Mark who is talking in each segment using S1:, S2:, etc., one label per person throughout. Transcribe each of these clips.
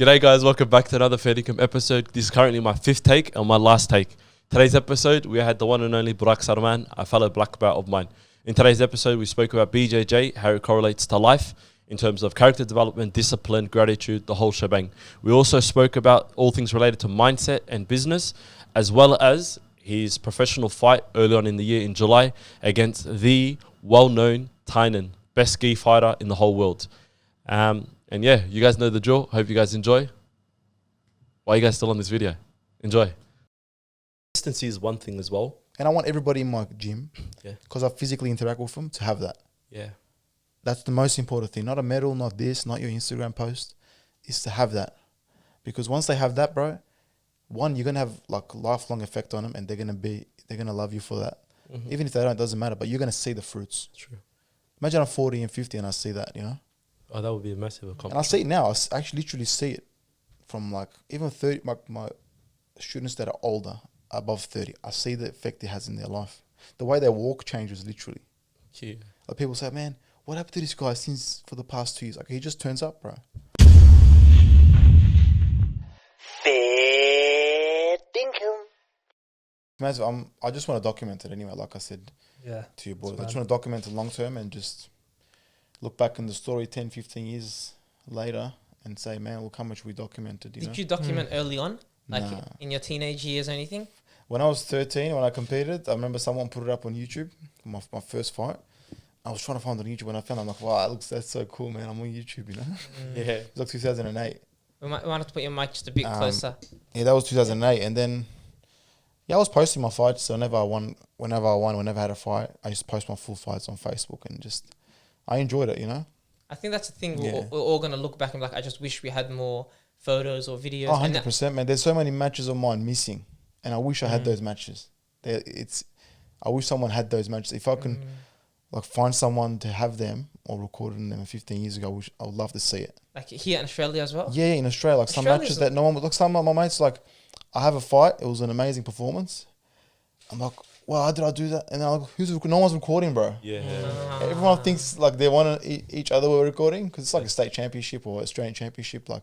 S1: G'day guys, welcome back to another Fair Income episode. This is currently my fifth take and my last take. Today's episode, we had the one and only Burak Sarman, a fellow black belt of mine. In today's episode, we spoke about BJJ, how it correlates to life in terms of character development, discipline, gratitude, the whole shebang. We also spoke about all things related to mindset and business, as well as his professional fight early on in the year in July against the well-known Tynan, best gi fighter in the whole world. And yeah, you guys know the drill. Hope you guys enjoy. Why are you guys still on this video? Enjoy. Consistency is one thing as well.
S2: And I want everybody in my gym, because I physically interact with them, to have that.
S1: Yeah.
S2: That's the most important thing. Not a medal, not this, not your Instagram post. Is to have that. Because once they have that, bro, one, you're going to have like lifelong effect on them, and they're going to love you for that. Mm-hmm. Even if they don't, it doesn't matter, but you're going to see the fruits.
S1: True.
S2: Imagine I'm 40 and 50 and I see that, you know?
S1: Oh, that would be a massive accomplishment.
S2: And I see it now. I actually literally see it from like even 30, my students that are older, above 30. I see the effect it has in their life. The way they walk changes literally.
S1: Yeah.
S2: Like people say, man, what happened to this guy since for the past 2 years? Like he just turns up, bro.
S3: Fair income.
S2: Imagine, I just want to document it anyway, like I said to you boys. I just want to document it long term and just look back in the story 10, 15 years later and say, man, look how much we documented.
S4: Did you document early on? Like
S2: Nah.
S4: in your teenage years or anything?
S2: When I was 13, when I competed, I remember someone put it up on YouTube, my first fight. I was trying to find it on YouTube. When I found it, I'm like, wow, that's so cool, man. I'm on YouTube, you know?
S1: Yeah.
S2: It was like 2008.
S4: We might have to put your mic just a bit closer.
S2: Yeah, that was 2008. And then, I was posting my fights. So whenever I had a fight, I used to post my full fights on Facebook and just, I enjoyed it, you know?
S4: I think that's the thing. We're all going to look back and be like, I just wish we had more photos or videos.
S2: Oh, 100%, man. There's so many matches of mine missing. And I wish I had those matches. I wish someone had those matches. If I can like find someone to have them or recorded them 15 years ago, I would love to see it.
S4: Like here in Australia as well?
S2: Yeah, in Australia. Like some matches that no one would, like some of my mates, like, I have a fight. It was an amazing performance. I'm like, well, how did I do that? And I'm like, no one's recording, bro.
S1: Yeah.
S2: Everyone thinks like they want each other were recording because it's like a state championship or Australian championship. Like,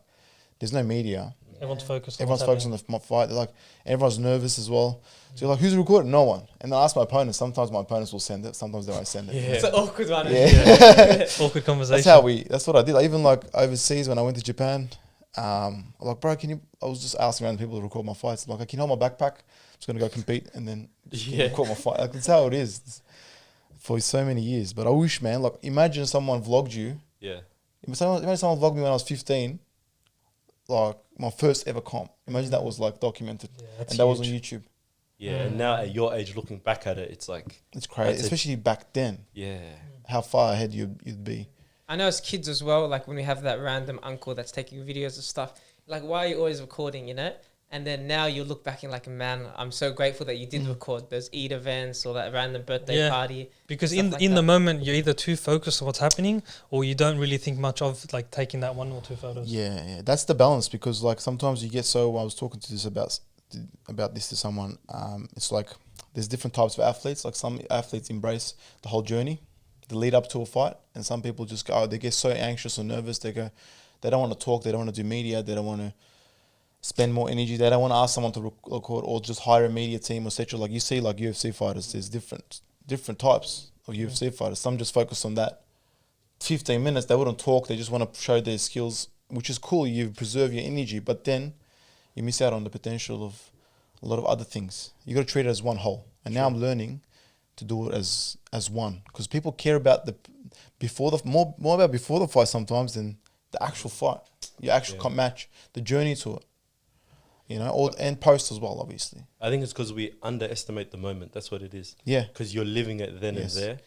S2: there's no media.
S5: Everyone's focused
S2: on the fight. They're like, everyone's nervous as well. So you're like, who's recording? No one. And then I ask my opponents. Sometimes my opponents will send it. Sometimes they won't send it.
S1: Yeah.
S4: It's an awkward one.
S2: Yeah.
S5: Awkward conversation.
S2: That's what I did. Like, even like overseas when I went to Japan, I'm like, bro, I was just asking around people to record my fights. I'm like, can you hold my backpack? I'm just going to go compete and then record my fight. Like, that's how it is for so many years. But I wish, man, like, imagine someone vlogged you.
S1: Yeah.
S2: Imagine someone vlogged me when I was 15. Like my first ever comp. Imagine that was like documented, and that was on YouTube.
S1: Yeah, and now at your age, looking back at it, it's like
S2: it's crazy, especially back then.
S1: Yeah,
S2: how far ahead you'd be.
S4: I know as kids as well. Like when we have that random uncle that's taking videos of stuff. Like, why are you always recording? You know. And then now you look back and like, man, I'm so grateful that you did record those Eid events or that random birthday party.
S5: Because in the moment, you're either too focused on what's happening or you don't really think much of like taking that one or two photos.
S2: Yeah. That's the balance because like sometimes you get so, I was talking to this about this to someone. It's like there's different types of athletes. Like some athletes embrace the whole journey, the lead up to a fight. And some people just go, they get so anxious or nervous. They don't want to talk. They don't want to do media. They don't want to spend more energy. They don't want to ask someone to record or just hire a media team, etc. Like you see, like UFC fighters, there's different types of UFC fighters. Some just focus on that 15 minutes. They wouldn't talk. They just want to show their skills, which is cool. You preserve your energy, but then you miss out on the potential of a lot of other things. You got to treat it as one whole. And now I'm learning to do it as one because people care about more about before the fight sometimes than the actual fight, your actual match, the journey to it. You know, and post as well, obviously.
S1: I think it's because we underestimate the moment. That's what it is.
S2: Yeah.
S1: Because you're living it then and there.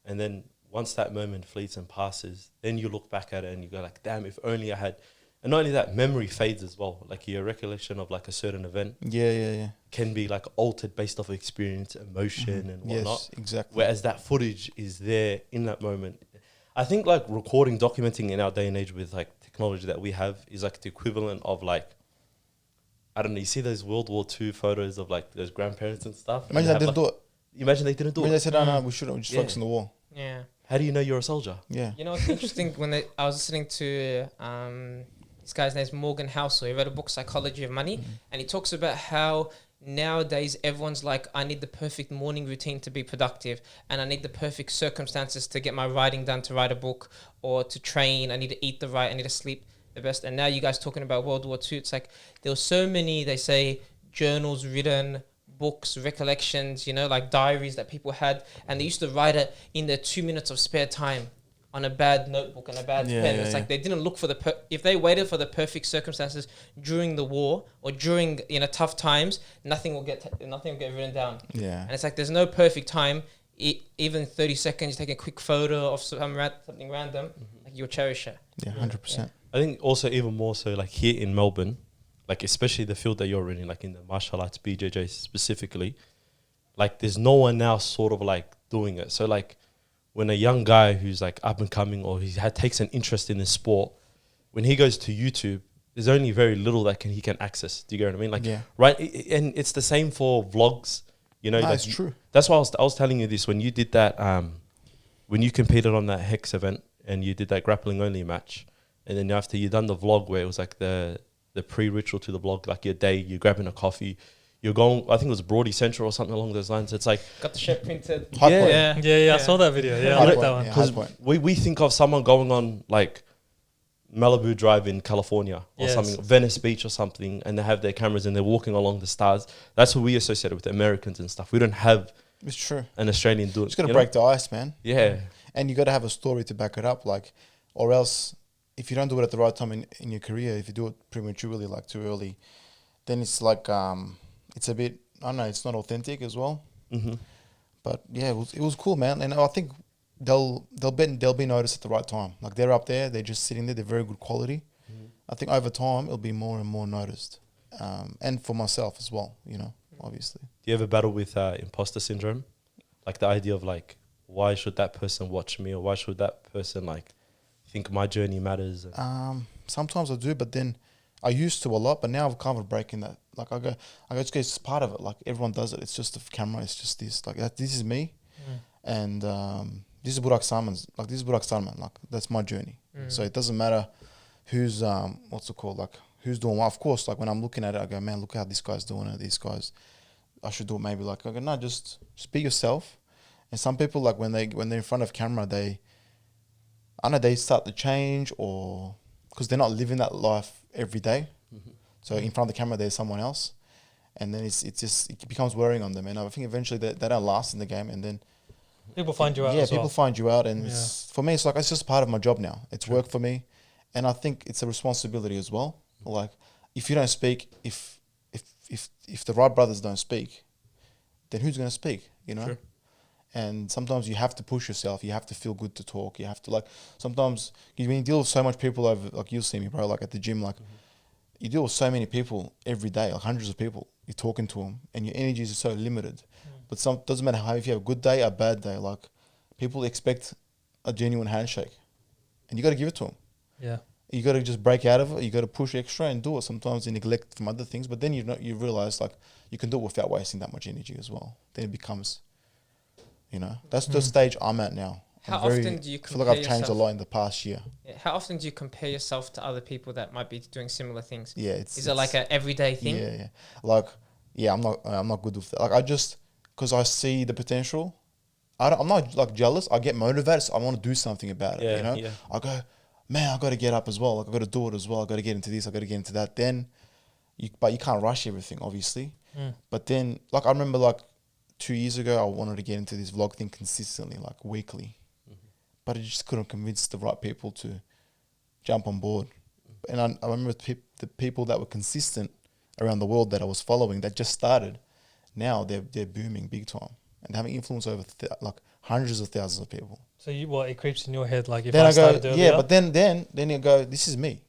S1: And then once that moment fleets and passes, then you look back at it and you go like, damn, if only I had. And not only that, memory fades as well. Like your recollection of like a certain event.
S2: Yeah.
S1: Can be like altered based off experience, emotion and whatnot.
S2: Yes, exactly.
S1: Whereas that footage is there in that moment. I think like recording, documenting in our day and age with like technology that we have is like the equivalent of like, I don't know, you see those World War II photos of like those grandparents and stuff?
S2: Imagine they didn't do it.
S1: Imagine they didn't do it.
S2: They said, no, we shouldn't. We just focus on the war.
S4: Yeah.
S1: How do you know you're a soldier?
S2: Yeah.
S4: You know what's interesting? I was listening to This guy's name's Morgan Housel. He wrote a book, Psychology of Money, and he talks about how nowadays everyone's like, I need the perfect morning routine to be productive, and I need the perfect circumstances to get my writing done, to write a book or to train. I need to eat the right, I need to sleep the best. And now you guys talking about World War II, it's like there were so many, they say, journals written, books, recollections, you know, like diaries that people had, and they used to write it in their 2 minutes of spare time on a bad notebook and a bad pen. It's like they didn't look for if they waited for the perfect circumstances during the war or during, you know, tough times, nothing will get written down.
S2: Yeah.
S4: And it's like there's no perfect time. Even 30 seconds, you take a quick photo of something random, like you'll cherish it.
S2: Yeah, 100%.
S1: I think also even more so like here in Melbourne, like especially the field that you're in, like in the martial arts, BJJ specifically, like there's no one now sort of like doing it. So like when a young guy who's like up and coming or takes an interest in the sport, when he goes to YouTube, there's only very little that he can access. Do you get what I mean? Like, right? And it's the same for vlogs. You know,
S2: That's
S1: like
S2: true.
S1: That's why I was telling you this when you did that. When you competed on that Hex event and you did that grappling only match, and then after you done the vlog where it was like the pre-ritual to the vlog, like your day, you're grabbing a coffee. You're going, I think it was Broady Central or something along those lines. It's like
S4: got the shirt printed.
S5: Yeah. I saw that video. Yeah, I like that one.
S2: Because
S1: we think of someone going on like Malibu Drive in California or something, Venice Beach or something, and they have their cameras and they're walking along the stars. That's what we associate with the Americans and stuff. We don't have
S2: it's true.
S1: An Australian doing.
S2: Just got to break the ice, man.
S1: Yeah.
S2: And you got to have a story to back it up, like, or else if you don't do it at the right time in your career, if you do it prematurely, like too early, then it's like it's a bit, I don't know, it's not authentic as well.
S1: Mm-hmm.
S2: But yeah, it was cool, man. And I think they'll be noticed at the right time. Like they're up there, they're just sitting there, they're very good quality. Mm-hmm. I think over time it'll be more and more noticed, and for myself as well, you know, obviously.
S1: Do you ever battle with imposter syndrome, like the idea of like, why should that person watch me, or why should that person like think my journey matters?
S2: Sometimes I do, but then I used to a lot, but now I've kind of breaking that. Like I go, it's part of it. Like everyone does it. It's just the camera. It's just this. Like this is me, and this is Burak Sarman's. Like this is Burak Sarman. Like that's my journey. So it doesn't matter who's what's it called? Like who's doing what. Of course, like when I'm looking at it, I go, man, look how this guy's doing it. These guys, I should do it maybe. Like I go, no, just be yourself. And some people like when they're in front of camera, I know they start to change, or because they're not living that life every day. So in front of the camera, there's someone else, and then it becomes wearing on them. And I think eventually they don't last in the game, and then
S5: people find you out.
S2: Yeah, people find you out, and for me, it's like it's just part of my job now. It's work for me, and I think it's a responsibility as well. Like if you don't speak, if the Wright brothers don't speak, then who's going to speak? You know. Sure. And sometimes you have to push yourself. You have to feel good to talk. You have to like sometimes when you deal with so much people over, like you'll see me, bro, like at the gym, like you deal with so many people every day, like hundreds of people. You're talking to them, and your energy is so limited. But doesn't matter how, if you have a good day, a bad day, like people expect a genuine handshake, and you got to give it to them. Yeah, you got to just break out of it. You got to push extra and do it. Sometimes you neglect from other things, but then you realize like you can do it without wasting that much energy as well. Then it becomes. You know, that's the stage I'm at now.
S4: How often do you compare yourself?
S2: I feel like I've changed a lot in the past year.
S4: Yeah. How often do you compare yourself to other people that might be doing similar things?
S2: Yeah,
S4: is it like an everyday thing?
S2: Yeah. Like, I'm not good with that. Like, I just because I see the potential. I'm not like jealous. I get motivated. So I want to do something about it. You know, I go, man, I got to get up as well. Like, I got to do it as well. I got to get into this. I got to get into that. Then, but you can't rush everything, obviously. But then, like, I remember like. 2 years ago, I wanted to get into this vlog thing consistently, like weekly. But I just couldn't convince the right people to jump on board. And I remember the people that were consistent around the world that I was following that just started, now they're booming big time and having influence over like hundreds of thousands of people.
S5: So it creeps in your head like if
S2: then
S5: I started earlier?
S2: Yeah, but then you go, this is me.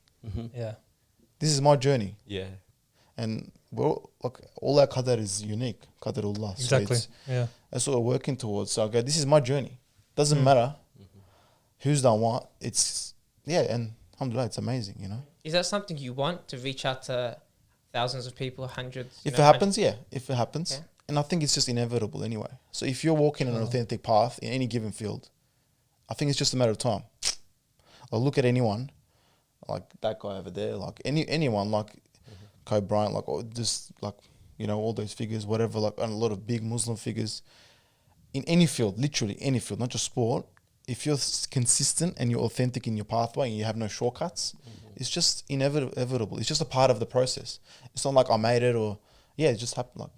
S5: Yeah.
S2: This is my journey.
S1: Yeah.
S2: And like all our qadar is unique, qadarullah.
S5: Exactly.
S2: So
S5: yeah.
S2: That's what we're working towards. So I go, this is my journey. Doesn't matter who's done what. It's and alhamdulillah, it's amazing, you know.
S4: Is that something you want to reach out to thousands of people, hundreds?
S2: If it happens, if it happens. Yeah. And I think it's just inevitable anyway. So if you're walking an authentic path in any given field, I think it's just a matter of time. I'll look at anyone. like that guy over there, like anyone, like Kobe Bryant, like, or just like, you know, all those figures, whatever, like a lot of big Muslim figures in any field, literally any field, not just sport. If you're consistent and you're authentic in your pathway and you have no shortcuts, it's just inevitable. It's just a part of the process. It's not like I made it or it just happened. Like,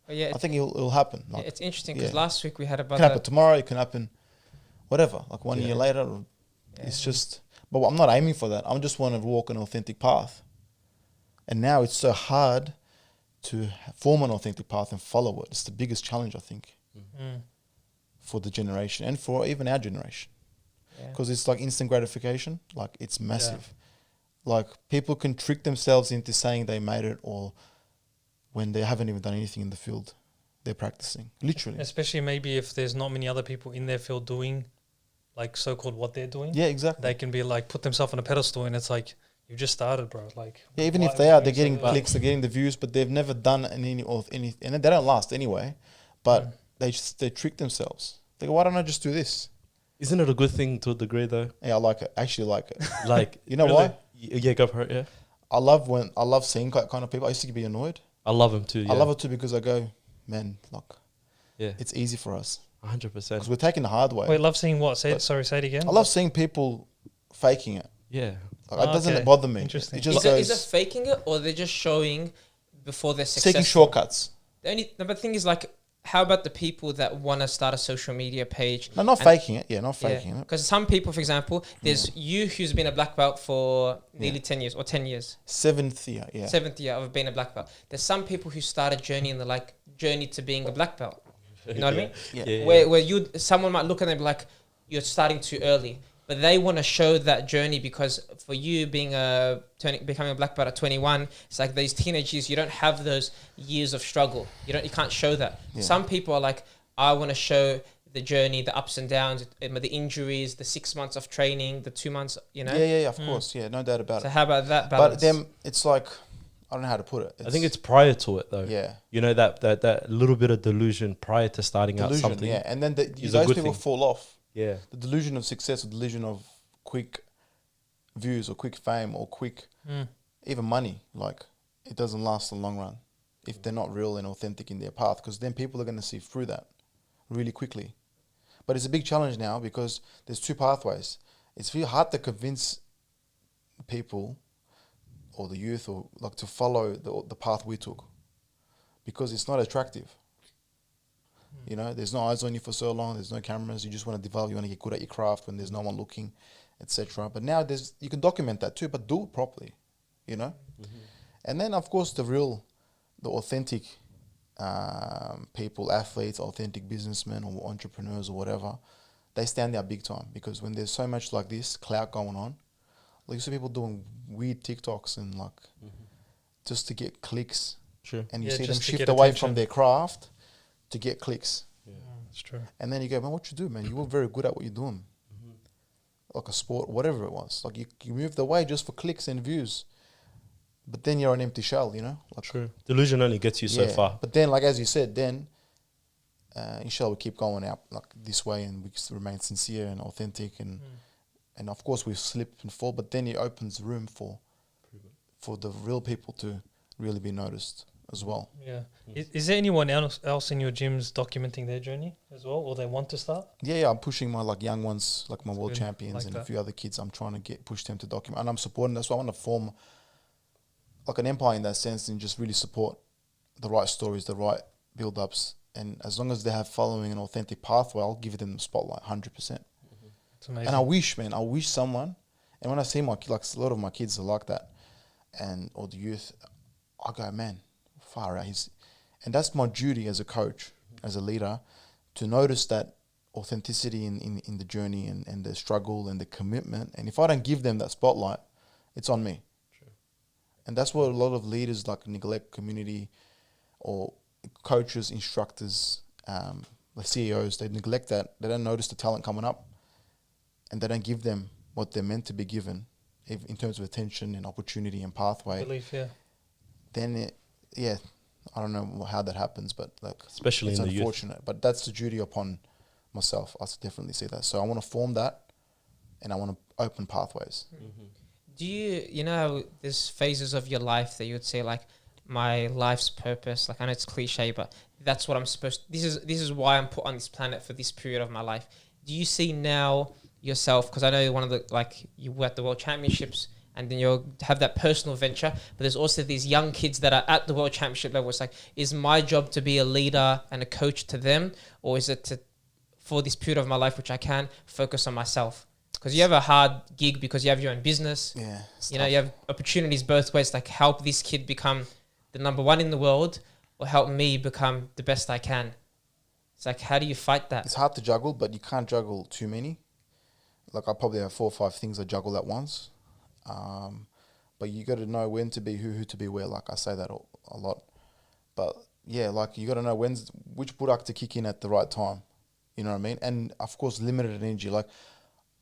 S4: But yeah,
S2: I think it'll happen. Like,
S4: yeah, it's interesting because last week we had
S2: it
S4: about
S2: can happen tomorrow. It can happen, whatever. Like 1 year later, or it's just. But I'm not aiming for that. I just want to walk an authentic path. And now it's so hard to form an authentic path and follow it. It's the biggest challenge, I think, for the generation and for even our generation. Because it's like instant gratification. Like, it's massive. Like, people can trick themselves into saying they made it, or when they haven't even done anything in the field they're practicing, literally.
S5: Especially maybe if there's not many other people in their field doing like so-called what they're doing.
S2: Yeah, exactly.
S5: They can be like put themselves on a pedestal, and it's like, you just started, bro. Like,
S2: even if they are, they're getting clicks, they're getting the views, but they've never done any, and they don't last anyway. But they trick themselves. They go, why don't I just do this?
S1: Isn't it a good thing to a degree though?
S2: Yeah, I like it. Actually, like it.
S1: Like,
S2: you know
S1: really?
S2: why?
S1: Yeah, go for it. Yeah,
S2: I love seeing that kind of people. I used to be annoyed.
S1: I love him too. Yeah.
S2: I love it too because I go, man, look,
S1: Yeah,
S2: it's easy for us
S1: 100%.
S2: because we're taking the hard way.
S5: Wait, love seeing what? Say it again.
S2: I love seeing people faking it.
S1: Yeah,
S2: Like, it doesn't
S5: okay.
S2: bother me.
S5: Interesting.
S2: It just
S4: Is
S2: goes
S4: it faking it, or they're just showing before they're successful?
S2: taking shortcuts.
S4: But the thing is, like, how about the people that want to start a social media page?
S2: No, not faking it. Yeah, not faking it.
S4: Because some people, for example, there's you who's been a black belt for nearly 10 years or 10 years.
S2: Seventh year, yeah.
S4: 7th year of being a black belt. There's some people who start a journey in the journey to being a black belt. You know what I mean?
S2: Yeah.
S4: Where someone might look at them like, you're starting too early. But they want to show that journey because for you becoming a black belt at 21, it's like these teenage years, you don't have those years of struggle. You can't show that.
S2: Yeah.
S4: Some people are like, I want to show the journey, the ups and downs, the injuries, the 6 months of training, the 2 months, you know?
S2: Yeah, of course. Yeah, no doubt about
S4: So
S2: it.
S4: how about that balance?
S2: But then it's like, I don't know how to put it.
S1: I think it's prior to it though.
S2: Yeah.
S1: You know, that little bit of delusion prior to starting out
S2: Delusion,
S1: something.
S2: yeah. And then
S1: is a
S2: those
S1: good
S2: people
S1: thing.
S2: fall off.
S1: Yeah.
S2: The delusion of success, the delusion of quick views or quick fame or quick even money, like, it doesn't last in the long run if they're not real and authentic in their path, because then people are going to see through that really quickly. But it's a big challenge now because there's two pathways. It's really hard to convince people or the youth or like to follow the path we took because it's not attractive. You know, there's no eyes on you for so long. There's no cameras. You just want to develop. You want to get good at your craft when there's no one looking, etc. But now you can document that too, but do it properly. You know, and then of course the authentic people, athletes, authentic businessmen or entrepreneurs or whatever, they stand out big time because when there's so much like this clout going on, like you see people doing weird TikToks and like just to get clicks.
S1: True.
S2: And you
S5: Yeah,
S2: see them
S5: just to
S2: shift
S5: get
S2: away
S5: attention.
S2: from their craft to get clicks.
S5: It's true.
S2: And then you go, man, what you do, man? You were very good at what you're doing. Like a sport, whatever it was. Like you moved away just for clicks and views. But then you're an empty shell, you know? Like,
S1: True. Delusion only gets you so far.
S2: But then, like as you said, then inshallah we keep going out like this way and we just remain sincere and authentic and of course we slip and fall, but then it opens room for the real people to really be noticed as well.
S5: Yeah. Is there anyone else in your gyms documenting their journey as well, or they want to start?
S2: Yeah, I'm pushing my like young ones, like my world
S5: good.
S2: champions
S5: Like
S2: and
S5: that.
S2: a few other kids. I'm trying to push them to document, and I'm supporting. That's why I want to form like an empire in that sense and just really support the right stories, the right build-ups, and as long as they have following an authentic pathway, I'll give them the spotlight 100%.
S5: It's amazing.
S2: And I wish someone, and when I see like a lot of my kids are like that, or the youth, I go, man, far out. And that's my duty as a coach, as a leader, to notice that authenticity in the journey and the struggle and the commitment. And if I don't give them that spotlight, it's on me.
S1: True.
S2: And that's what a lot of leaders like neglect community or coaches, instructors, the CEOs, they neglect that. They don't notice the talent coming up and they don't give them what they're meant to be given in terms of attention and opportunity and pathway.
S5: Belief, yeah.
S2: Then, I don't know how that happens, but like,
S1: Especially
S2: it's
S1: in the youth.
S2: unfortunate. But that's the duty upon myself. I definitely see that. So I want to form that, and I want to open pathways.
S4: Do you know how there's phases of your life that you would say like my life's purpose, like I know it's cliche, but that's what I'm supposed this is why I'm put on this planet for this period of my life. Do you see now yourself, because I know one of the, like, you were at the World Championships and then you'll have that personal venture, but there's also these young kids that are at the World Championship level. It's like, is my job to be a leader and a coach to them, or is it to, for this period of my life which I can, focus on myself? Because you have a hard gig because you have your own business.
S2: Yeah.
S4: You know, you have opportunities both ways, like help this kid become the number one in the world or help me become the best I can. It's like, how do you fight that?
S2: It's hard to juggle, but you can't juggle too many. Like, I probably have 4 or 5 things I juggle at once. But you got to know when to be who to be where. Like, I say that a lot. But yeah, like, you got to know which Burak to kick in at the right time. You know what I mean? And of course, limited energy. Like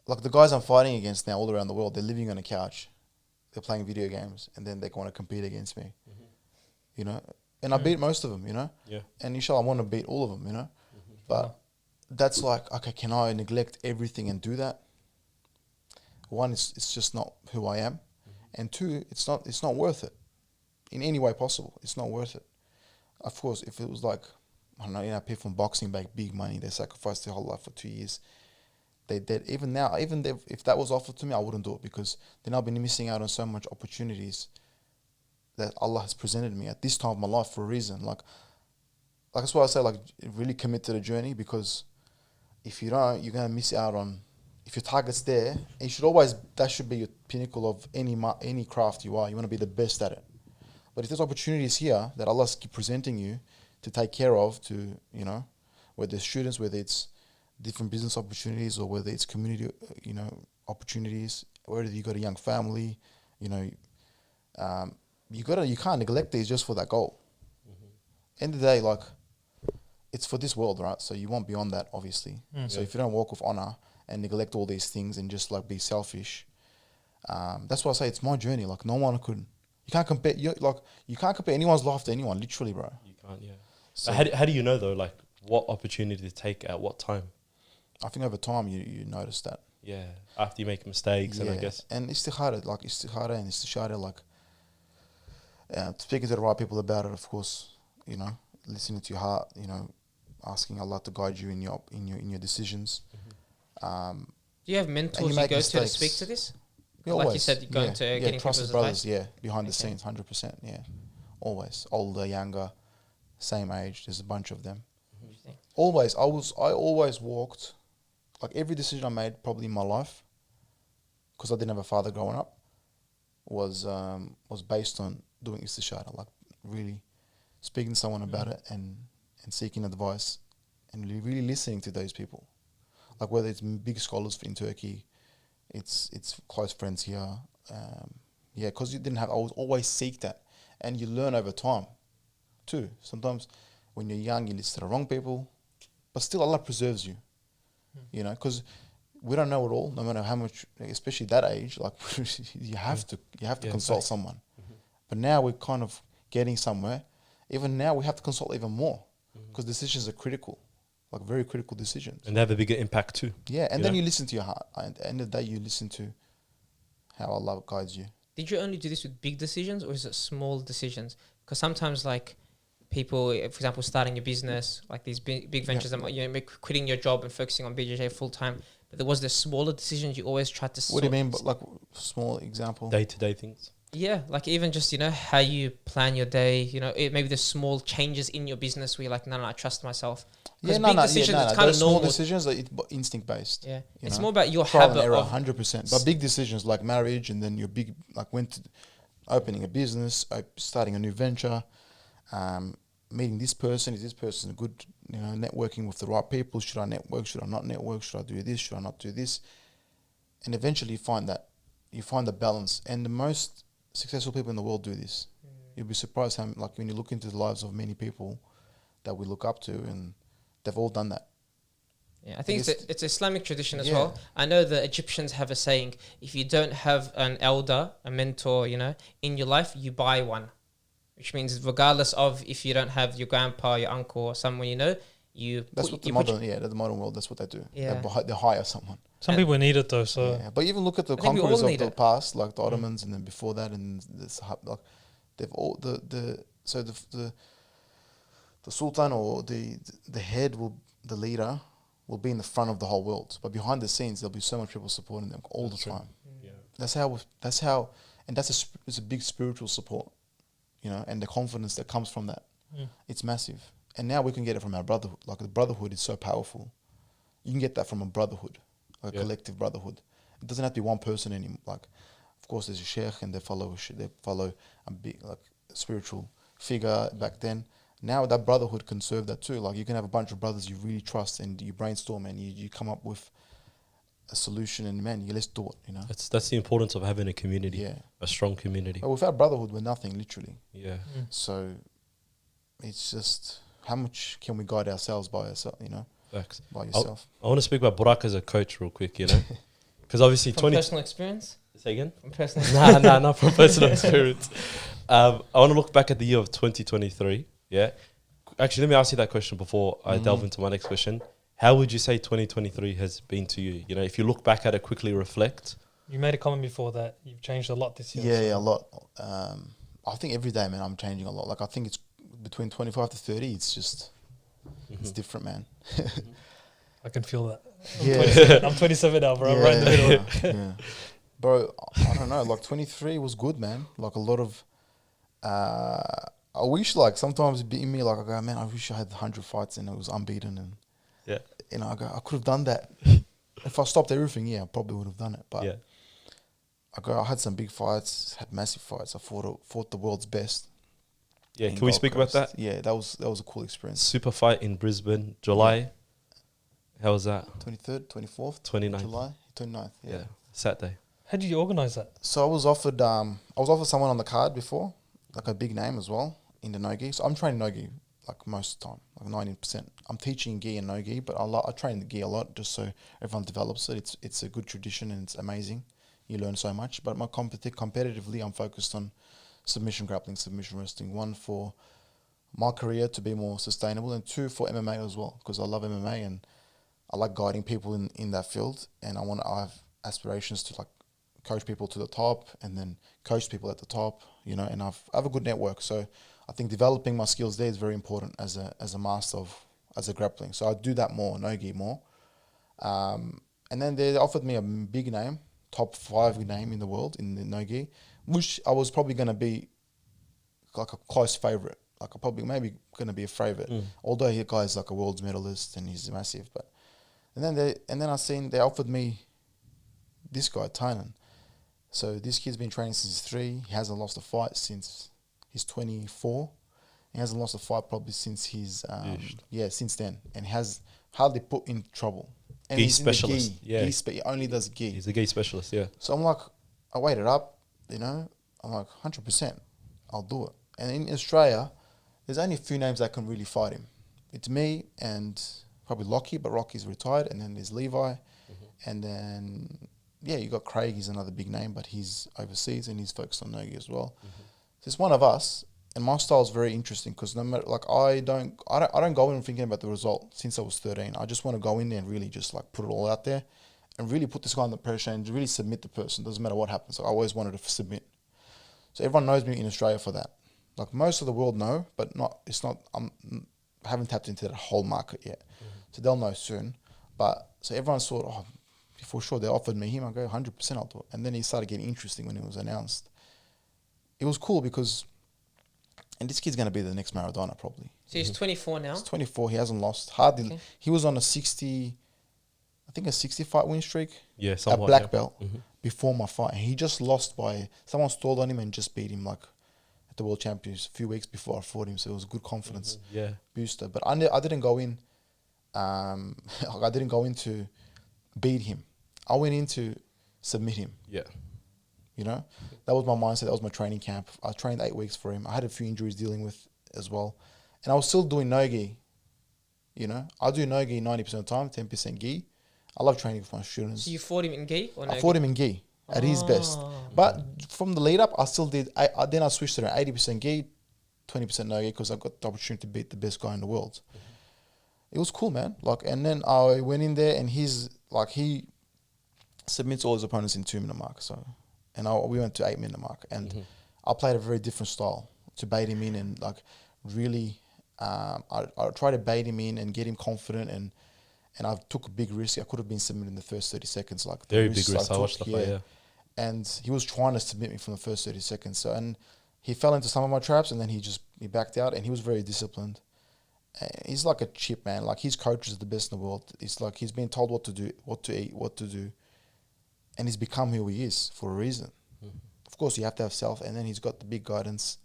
S2: the guys I'm fighting against now all around the world, they're living on a couch. They're playing video games, and then they want to compete against me. Mm-hmm. You know? And I beat most of them, you know? Yeah. And inshallah, I want to beat all of them, you know? Mm-hmm. But that's like, okay, can I neglect everything and do that? One, it's just not who I am. Mm-hmm. And two, it's not worth it in any way possible. It's not worth it. Of course, if it was like, I don't know, you know, people from boxing make big money, they sacrificed their whole life for 2 years. They did. Even now, if that was offered to me, I wouldn't do it, because then I've been missing out on so much opportunities that Allah has presented me at this time of my life for a reason. Like that's why I say, like, really commit to the journey, because if you don't, you're gonna miss out on. If your target's there, and that should be your pinnacle of any craft you are. You want to be the best at it. But if there's opportunities here that Allah's keep presenting you to take care of, to, you know, whether it's students, whether it's different business opportunities, or whether it's community, you know, opportunities, whether you got a young family, you know, you can't neglect these just for that goal. Mm-hmm. End of the day, like, it's for this world, right? So you want beyond that, obviously. So if you don't walk with honor and neglect all these things and just like be selfish, that's why I say it's my journey. Like, no one could. You can't compare. You can't compare anyone's life to anyone. Literally, bro.
S1: You can't. Yeah. So how do you know though? Like, what opportunity to take at what time?
S2: I think over time you notice that.
S1: Yeah. After you make mistakes, and I guess.
S2: And it's harder and like speaking to the right people about it. Of course, you know, listening to your heart. You know, asking Allah to guide you in your decisions. Mm-hmm.
S4: Do you have mentors you go mistakes to speak to this?
S2: Yeah,
S4: like
S2: always.
S4: you said, you're going to getting
S2: trusted
S4: people's
S2: brothers,
S4: advice?
S2: Behind the scenes, 100%, always. Older, younger, same age, there's a bunch of them. Always, I always walked, like every decision I made probably in my life, because I didn't have a father growing up, was based on doing istishara, like really speaking to someone about it and seeking advice and really listening to those people. Like whether it's big scholars in Turkey, it's close friends here, because you didn't have. I was always seek that, and you learn over time, too. Sometimes when you're young, you listen to the wrong people, but still Allah preserves you, you know, because we don't know it all. No matter how much, especially that age, like you have to consult someone. Mm-hmm. But now we're kind of getting somewhere. Even now, we have to consult even more, because decisions are critical. Like very critical decisions. And
S1: they have a bigger impact too.
S2: Yeah, and then you listen to your heart. At the end of the day, you listen to how Allah guides you.
S4: Did you only do this with big decisions, or is it small decisions? Because sometimes, like, people, for example, starting a business, like these big ventures, you know, quitting your job and focusing on BJJ full time. But there was the smaller decisions you always tried to.
S2: What do you mean? But like small example.
S1: Day-to-day things.
S4: Yeah, like even just, you know, how you plan your day, you know, maybe the small changes in your business where you're like, no, I trust myself.
S2: It's kind of small decisions are instinct based.
S4: Yeah, it's more about your
S2: trial
S4: habit
S2: and error,
S4: of
S2: 100%. But big decisions like marriage, and then your big, like opening a business, starting a new venture, meeting this person. Is this person good? You know, networking with the right people. Should I network? Should I not network? Should I do this? Should I not do this? And eventually you find the balance. And the most successful people in the world do this. You'll be surprised how, like, when you look into the lives of many people that we look up to, and they've all done that.
S4: Yeah, I think it's Islamic tradition as well. I know the Egyptians have a saying: if you don't have an elder, a mentor, you know, in your life, you buy one. Which means regardless of if you don't have your grandpa, your uncle, or someone you know,
S2: That's what the modern world. That's what they do.
S4: Yeah.
S2: They hire someone.
S5: Some people need it though. So
S2: But even look at the
S4: I think we all
S2: conquerors of
S4: need
S2: the
S4: it.
S2: past, like the Ottomans, and then before that, and the like they've all the Sultan or the head the leader will be in the front of the whole world, but behind the scenes there'll be so much people supporting them all the time.
S1: Yeah.
S2: That's how, and it's a big spiritual support, and the confidence that comes from that. It's massive. And now we can get it from our brotherhood. Like the brotherhood is so powerful. You can get that from a brotherhood, like a collective brotherhood. It doesn't have to be one person anymore. Like, of course, there's a sheikh and they follow a big like spiritual figure back then. Now that brotherhood can serve that too. Like you can have a bunch of brothers you really trust and you brainstorm and you come up with a solution and let's do it.
S1: That's the importance of having a community.
S2: Yeah.
S1: A strong community.
S2: But without brotherhood, we're nothing, literally.
S1: Yeah.
S2: So it's just how much can we guide ourselves by ourselves,
S1: Facts.
S2: by yourself.
S1: I want to speak about Burak as a coach real quick, because obviously
S4: From personal experience?
S1: Say again?
S4: From personal experience?
S1: Nah, not from personal experience. I want to look back at the year of 2023. Yeah. Actually, let me ask you that question before I delve into my next question. How would you say 2023 has been to you? If you look back at it, quickly reflect.
S5: you made a comment before that you've changed a lot this year.
S2: Yeah, a lot. I think every day, man, I'm changing a lot. Like I think it's between 25 to 30. It's just it's different, man.
S5: I can feel that.
S2: Yeah.
S5: I'm 27 now, bro. I'm right in the middle.
S2: Yeah. Bro, I don't know. Like 23 was good, man. Like a lot of. I wish, like sometimes in me, like I go, man, I wish I had 100 fights and it was unbeaten, and I go, I could have done that. If I stopped everything, I probably would have done it. But I had some big fights, had massive fights. I fought the world's best.
S1: Yeah, can we speak about that?
S2: Yeah, that was a cool experience.
S1: Super fight in Brisbane, July. How was that?
S2: 23rd, 24th,
S1: 29th.
S2: July, 29th. Yeah.
S1: Saturday.
S5: How did you organise that?
S2: So I was offered someone on the card before, like a big name as well in the no-gi. So I'm training no-gi like most of the time, like 90%. I'm teaching gi and no-gi, but I train the gi a lot just so everyone develops it. It's a good tradition and it's amazing. You learn so much. But competitively, I'm focused on submission grappling, submission wrestling. One, for my career to be more sustainable, and two, for MMA as well, because I love MMA and I like guiding people in that field, and I have aspirations to like coach people to the top and then coach people at the top, and I have a good network. So I think developing my skills there is very important as a master as a grappling. So I do that more, no-gi more. And then they offered me a big name, top 5 name in the world in the no-gi, which I was probably going to be like a close favorite. Like maybe going to be a favorite, although he guy's like a world's medalist and he's massive. But and then I seen they offered me this guy Tynan. So this kid's been training since he's 3. He hasn't lost a fight since he's 24. He hasn't lost a fight probably since he's since then, and he has hardly put in trouble. And
S1: Gi
S2: he's
S1: specialist.
S2: He only does gi.
S1: He's a gi specialist. Yeah.
S2: So I'm like, I waited up, I'm like 100%, I'll do it. And in Australia, there's only a few names that can really fight him. It's me and probably Lockie, but Rockie's retired, and then there's Levi, and then you got Craig. He's another big name, but he's overseas and he's focused on no-gi as well. So it's one of us, and my style is very interesting because no matter I don't go in thinking about the result since I was 13. I just want to go in there and really just like put it all out there, and really put this guy under pressure and really submit the person. Doesn't matter what happens. So I always wanted to submit. So everyone knows me in Australia for that. Like most of the world know, but I haven't tapped into that whole market yet. So they'll know soon. But so everyone thought, for sure they offered me him. I go 100% I'll do it. And then he started getting interesting when it was announced. It was cool because, and this kid's going to be the next Maradona probably.
S4: So he's 24 now?
S2: He's 24. He hasn't lost. Hardly.
S4: Okay.
S2: He was on a 60 fight win streak.
S1: Yeah,
S2: At
S1: somewhat.
S2: black belt before my fight. And he just lost by, someone stalled on him and just beat him like at the World Champions a few weeks before I fought him. So it was a good confidence booster. But I didn't go in, I didn't go in to beat him. I went in to submit him.
S1: Yeah.
S2: That was my mindset. That was my training camp. I trained 8 weeks for him. I had a few injuries dealing with as well. And I was still doing no-gi. I do no-gi 90% of the time, 10% gi. I love training with my students.
S4: So you fought him in gi or no?
S2: I fought him in gi at his best. But from the lead up, I still did. Then I switched to 80% gi, 20% no gi because I got the opportunity to beat the best guy in the world. it was cool, man. Like, and then I went in there, and he submits all his opponents in 2 minute mark. So, and we went to 8 minute mark, and I played a very different style to bait him in, and like really, I tried to bait him in and get him confident, and I took a big risk. I could have been submitted in the first 30 seconds, like
S1: Very big risk. I watched the fight, yeah.
S2: And he was trying to submit me from the first 30 seconds. So, and he fell into some of my traps, and then he backed out, and he was very disciplined. He's like a chip, man. Like, his coach is the best in the world. It's like he's been told what to do, what to eat, what to do, and he's become who he is for a reason. Of course, you have to have self, and then he's got the big guidance.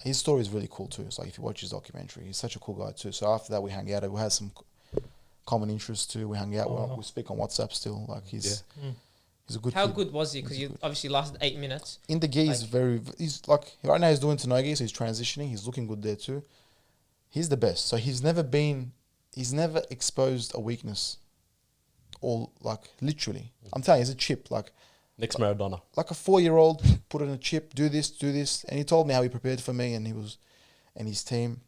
S2: His story is really cool too. It's like, if you watch his documentary, he's such a cool guy too. So after that, we hung out. We had some common interests too. We hung out. We speak on WhatsApp still. Like, he's a good.
S4: How
S2: kid.
S4: good was he? Because you obviously lasted 8 minutes.
S2: In the gi, he's like, right now he's doing Tanogi, so he's transitioning. He's looking good there too. He's the best. So he's never exposed a weakness. Or like, literally, I'm telling you, he's a chip. Like,
S1: Next Maradona.
S2: like a 4-year-old, put in a chip, do this, and he told me how he prepared for me, and his team.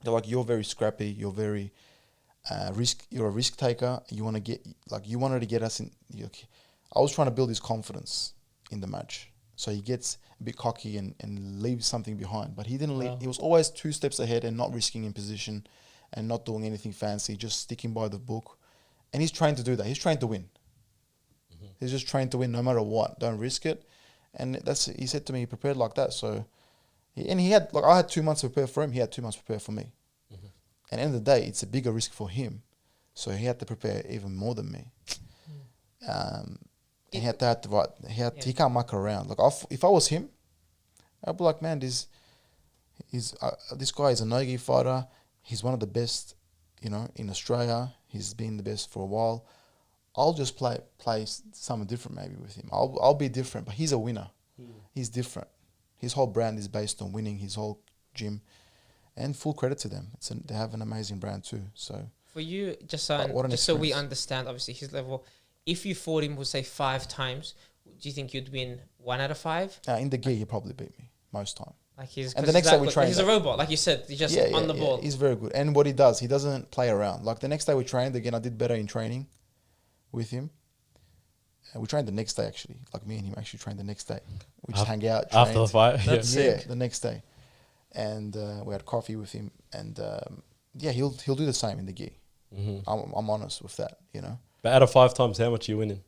S2: They're like, you're very scrappy, you're very you're a risk taker. You wanted to get us in. I was trying to build his confidence in the match, so he gets a bit cocky and leaves something behind. But he didn't leave. He was always 2 steps ahead and not risking in position, and not doing anything fancy, just sticking by the book. And he's trained to do that. He's trained to win. He's just trained to win no matter what. Don't risk it. And he said to me, he prepared like that. So, I had 2 months to prepare for him. He had 2 months to prepare for me. And at the end of the day, it's a bigger risk for him. So he had to prepare even more than me. He had to he can't muck around. Like, if I was him, I'd be like, man, this guy is a no-gi fighter. He's one of the best, in Australia. He's been the best for a while. I'll just play something different maybe with him. I'll be different, but he's a winner. He's different. His whole brand is based on winning. His whole gym, and full credit to them. They have an amazing brand too. So
S4: for you, just so we understand, obviously his level. If you fought him, we'll say 5 times, do you think you'd win 1 out of 5?
S2: In the gi, he probably beat me most time.
S4: Like, he's
S2: and the next day we trained.
S4: He's a robot, like you said. He's just on the ball.
S2: He's very good. And what he does, he doesn't play around. Like, the next day we trained again. I did better in training with him. We trained the next day, actually. Like, me and him actually trained the next day. We just hang out, trained.
S1: After the fight?
S2: The next day. And we had coffee with him. And he'll do the same in the gi. I'm honest with that,
S1: But out of 5 times, how much are you winning?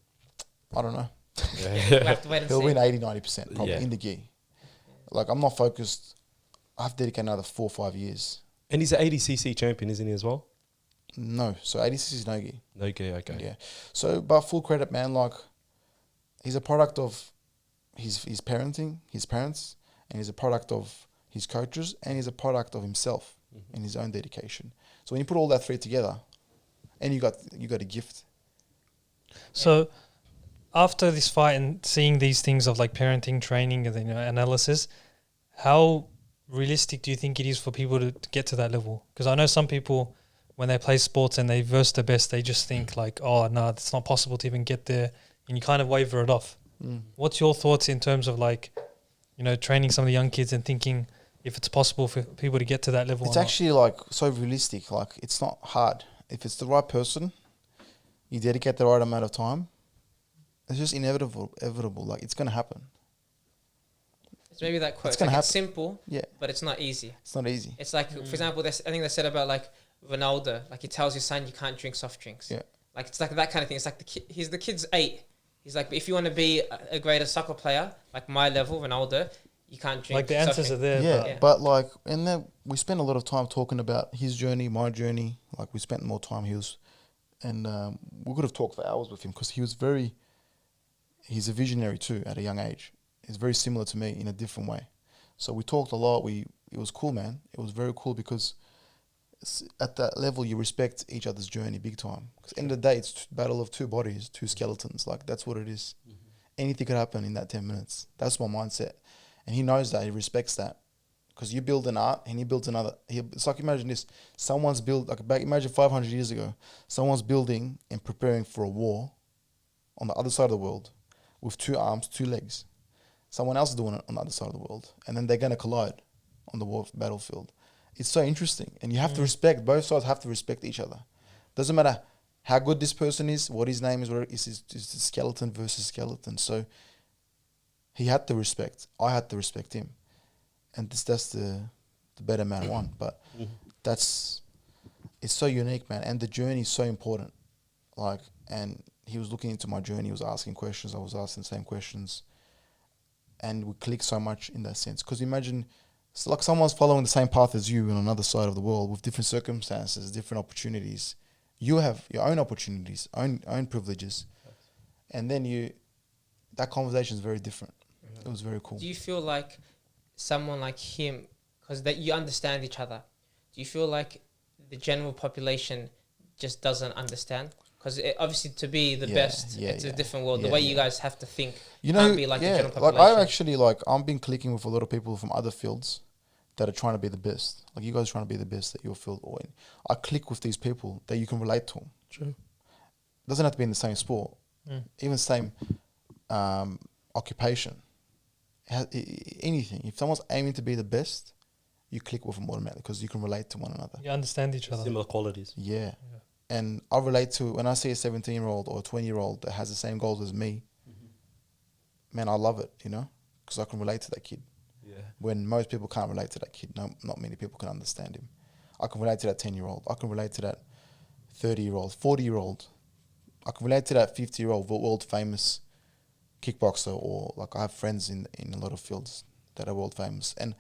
S2: I don't know.
S4: We'll have to wait and
S2: He'll
S4: see.
S2: win 80-90% probably in the gi. Like, I'm not focused. I have to dedicate another 4 or 5 years.
S1: And he's an 80cc champion, isn't he, as well?
S2: No. So 80cc is no gi.
S1: No gi, okay.
S2: Yeah. So, but full credit, man. Like, he's a product of his parenting, his parents, and he's a product of his coaches, and he's a product of himself and his own dedication. So when you put all that 3 together, and you got a gift.
S5: So after this fight and seeing these things of like parenting, training, and then analysis, how realistic do you think it is for people to get to that level? Because I know some people, when they play sports and they verse the best, they just think like, oh no, it's not possible to even get there, and you kind of waver it off. What's your thoughts in terms of like, training some of the young kids and thinking if it's possible for people to get to that level?
S2: It's actually like so realistic. Like, it's not hard. If it's the right person, you dedicate the right amount of time, it's just inevitable. Like, it's going to happen.
S4: It's maybe that quote. It's simple, but it's not easy.
S2: It's not easy.
S4: It's like, for example, I think they said about like Ronaldo, like he tells his son you can't drink soft drinks.
S2: Yeah.
S4: Like, it's like that kind of thing. It's like the kid's 8. He's like, if you want to be a greater soccer player, like my level, Ronaldo, you can't drink.
S5: Like, the answers are there.
S2: Yeah, but like, and then we spent a lot of time talking about his journey, my journey. Like, we spent more time. We could have talked for hours with him because he's a visionary too at a young age. He's very similar to me in a different way. So we talked a lot. It was cool, man. It was very cool because at that level you respect each other's journey big time. Because end of the day, it's battle of 2 bodies, 2 skeletons. Like, that's what it is. Anything could happen in that 10 minutes. That's my mindset. And he knows that. He respects that. Because you build an art and he builds another. It's like, imagine this. Someone's imagine 500 years ago, someone's building and preparing for a war on the other side of the world with 2 arms, 2 legs. Someone else is doing it on the other side of the world. And then they're going to collide on the war battlefield. it's so interesting, and you have to respect, both sides have to respect each other. Doesn't matter how good this person is, what his name is, where is skeleton versus skeleton. So he had to respect, I had to respect him, and that's the better man won. But it's so unique, man, and the journey is so important. Like, and he was looking into my journey, he was asking questions, I was asking the same questions, and we clicked so much in that sense. Because imagine, it's like someone's following the same path as you on another side of the world with different circumstances, different opportunities. You have your own opportunities, own privileges, and then that conversation is very different. It was very cool.
S4: Do you feel like someone like him, because that you understand each other, do you feel like the general population just doesn't understand? Because obviously to be the best, it's a different world. The way you guys have to think can't be like the general population.
S2: Like I actually, I've been clicking with a lot of people from other fields that are trying to be the best. Like you guys are trying to be the best at your field or in. I click with these people that you can relate to.
S1: True.
S2: Doesn't have to be in the same sport, even same occupation. Anything. If someone's aiming to be the best, you click with them automatically because you can relate to one another.
S5: You understand each other.
S1: Similar qualities.
S2: Yeah. And I relate to, when I see a 17-year-old or a 20-year-old that has the same goals as me, man, I love it, because I can relate to that kid.
S1: Yeah.
S2: When most people can't relate to that kid. No, not many people can understand him. I can relate to that 10-year-old. I can relate to that 30-year-old, 40-year-old. I can relate to that 50-year-old world famous kickboxer, or like I have friends in a lot of fields that are world famous, and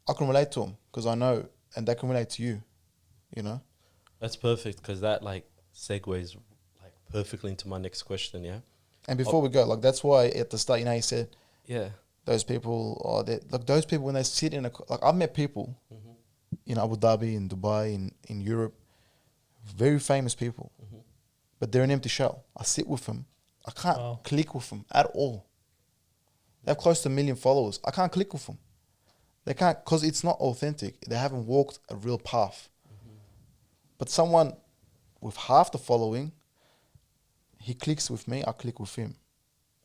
S2: I can relate to them because I know, and they can relate to you,
S1: That's perfect, because that segues perfectly into my next question. Yeah.
S2: And before we go, that's why at the start, you said,
S1: yeah,
S2: those people are those people when they sit in I've met people in Abu Dhabi, in Dubai, in Europe, very famous people, but they're an empty shell. I sit with them, I can't click with them at all. They have close to 1 million followers. I can't click with them. They can't, because it's not authentic. They haven't walked a real path. But someone with half the following, he clicks with me, I click with him,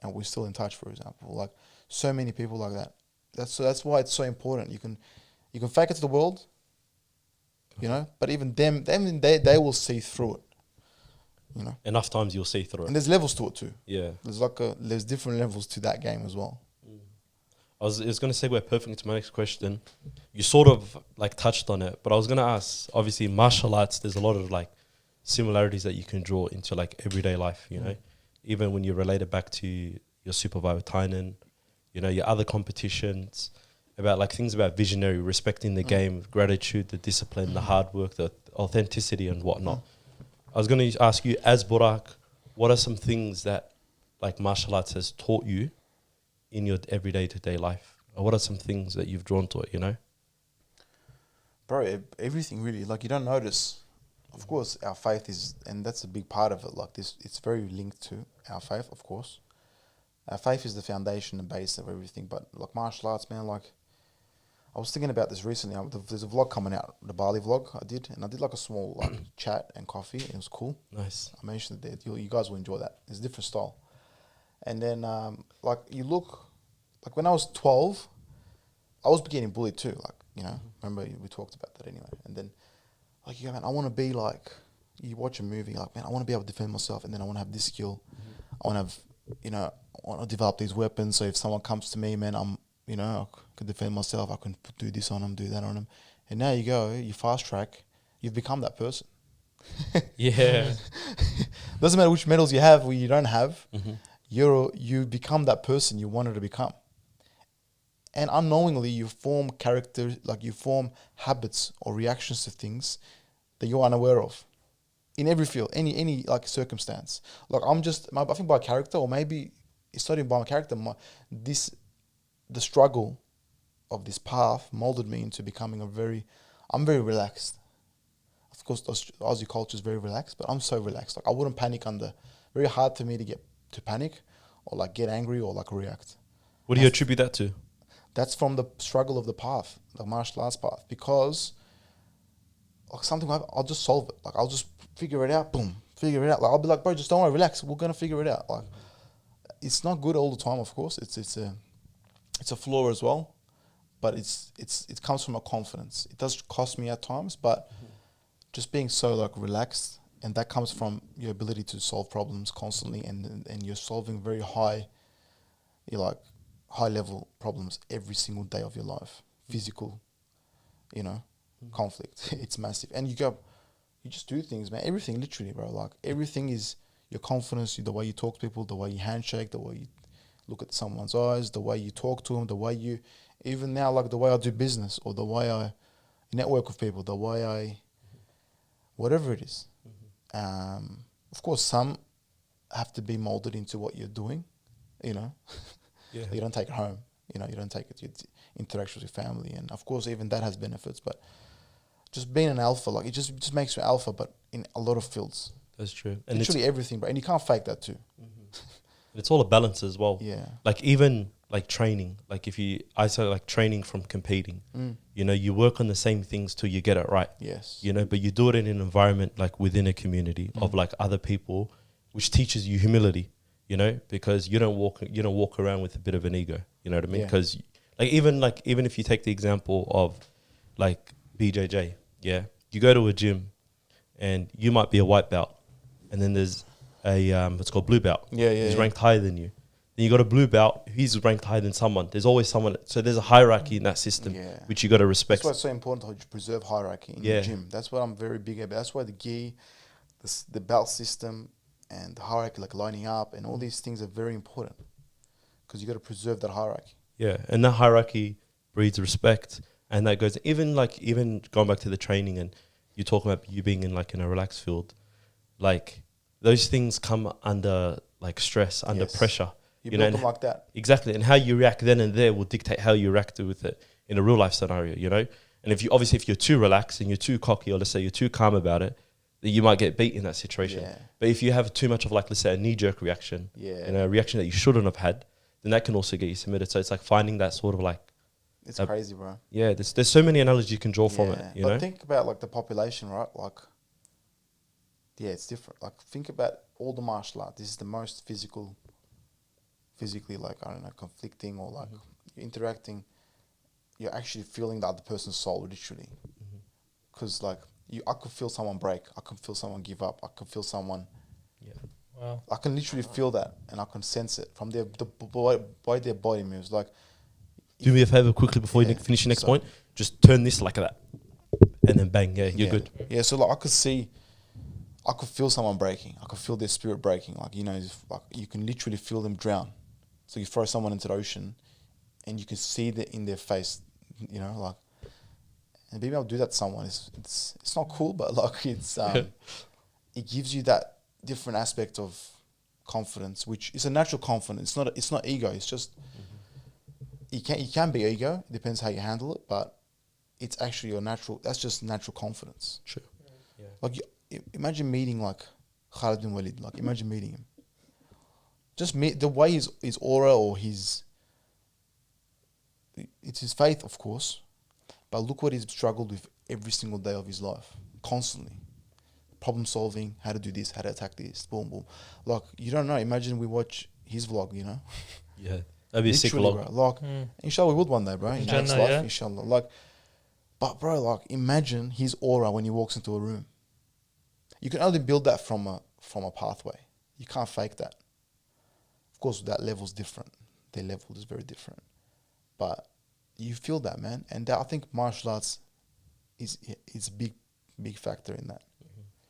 S2: and we're still in touch. For example, so many people like that. That's why it's so important. You can fake it to the world, but even them they will see through it.
S1: Enough times you'll see through it.
S2: And there's levels to it too.
S1: Yeah.
S2: There's different levels to that game as well.
S1: It was going to segue perfectly to my next question. You sort of touched on it, but I was going to ask, obviously martial arts, there's a lot of similarities that you can draw into everyday life, even when you relate it back to your supervisor Tynan, your other competitions, about things about visionary, respecting the game, gratitude, the discipline, the hard work, the authenticity and whatnot. I was going to ask you, as Burak, what are some things that martial arts has taught you in your everyday to day life? Or what are some things that you've drawn to it,
S2: Bro, everything really, you don't notice. Of course, our faith is, and that's a big part of it, it's very linked to our faith, of course. Our faith is the foundation and base of everything, but martial arts, man, I was thinking about this recently. There's a vlog coming out, the Bali vlog I did, and I did a small chat and coffee. It was cool. Nice. I mentioned it there. You guys will enjoy that. It's a different style. And then, you look, when I was 12, I was getting bullied too. Remember we talked about that anyway. And then, man, I want to be you watch a movie, man, I want to be able to defend myself, and then I want to have this skill. I want to have, I want to develop these weapons. So if someone comes to me, man, I could defend myself. I can do this on them, do that on them. And now you go, you fast track, you've become that person.
S1: Yeah.
S2: Doesn't matter which medals you have or you don't have. You become that person you wanted to become. And unknowingly, you form character, you form habits or reactions to things that you're unaware of. In every field, any circumstance. I think by character, or maybe it's not even by my character. The struggle of this path molded me into becoming I'm very relaxed. Of course, Aussie culture is very relaxed, but I'm so relaxed. I wouldn't panic very hard for me to get to panic or get angry or react.
S1: What do you attribute that to?
S2: That's from the struggle of the path, the martial arts path, because something I'll just solve it. I'll just figure it out, boom, figure it out. I'll be bro, just don't worry, relax. We're going to figure it out. It's not good all the time, of course. It's a flaw as well. but it comes from a confidence. It does cost me at times, but just being so like relaxed, and that comes from your ability to solve problems constantly, and you're solving very high level problems every single day of your life. Physical, conflict. It's massive, and you just do things, man. Everything, literally, bro. Like everything is your confidence, the way you talk to people, the way you handshake, the way you look at someone's eyes, the way you talk to them, the way you, even now, like the way I do business, or the way I network with people, the way I, whatever it is. Of course, some have to be molded into what you're doing, Yeah. You don't take it home, you don't take it to your interactions with family. And of course, even that has benefits, but just being an alpha, like it just makes you alpha, but in a lot of fields.
S1: That's true. And
S2: literally everything, bro. And you can't fake that too.
S1: It's all a balance as well.
S2: Yeah.
S1: Like even like training, like I say like training from competing, you work on the same things till you get it right.
S2: Yes.
S1: But you do it in an environment like within a community of like other people, which teaches you humility, because you don't walk around with a bit of an ego, you know what I mean? Because even if you take the example of like BJJ, you go to a gym and you might be a white belt, and then there's it's called blue belt. He's ranked higher than you. Then you got a blue belt, he's ranked higher than someone. There's always someone. So there's a hierarchy in that system, which you got to respect.
S2: That's why it's so important to preserve hierarchy in the gym. That's what I'm very big about. That's why the gi, the belt system, and the hierarchy, like lining up, and all these things are very important, because you got to preserve that hierarchy. Yeah,
S1: and that hierarchy breeds respect, and that goes even going back to the training, and you talk about you being in a relaxed field, like those things come under like stress, under pressure.
S2: You build them like that.
S1: Exactly, and how you react then and there will dictate how you react with it in a real life scenario, And if you're too relaxed and you're too cocky, or let's say you're too calm about it, then you might get beat in that situation. Yeah. But if you have too much of let's say a knee-jerk reaction, and a reaction that you shouldn't have had, then that can also get you submitted. So it's like finding that sort of
S2: it's crazy, bro.
S1: Yeah, there's so many analogies you can draw from it.
S2: But think about the population, right? It's different. Think about all the martial art. This is the most physically conflicting, or you're interacting. You're actually feeling the other person's soul, literally. Because I could feel someone break. I can feel someone give up. I can feel someone.
S1: Yeah.
S5: Wow.
S2: I can literally feel that, and I can sense it from the way their body moves.
S1: Do me a favor quickly before you finish your next point. Just turn this like that, and then bang. Yeah, you're good.
S2: Yeah. So I could feel someone breaking. I could feel their spirit breaking. You can literally feel them drown. So you throw someone into the ocean, and you can see that in their face. And being able to do that to someone it's not cool, but it gives you that different aspect of confidence, which is a natural confidence. It's not ego. It's just you can be ego. It depends how you handle it, but it's actually your natural. That's just natural confidence.
S1: True.
S2: Yeah. Imagine meeting Khalid bin Walid. Imagine meeting him. Just the way his aura, or it's his faith, of course. But look what he's struggled with every single day of his life, constantly. Problem solving, how to do this, how to attack this, boom, boom. You don't know. Imagine we watch his vlog,
S1: Yeah, that'd be a sick vlog.
S2: Bro. Inshallah, we would one day, bro. In next life, inshallah. But bro, imagine his aura when he walks into a room. You can only build that from a pathway. You can't fake that. Of course, that level's different. Their level is very different. But you feel that, man, and I think martial arts is a big factor in that.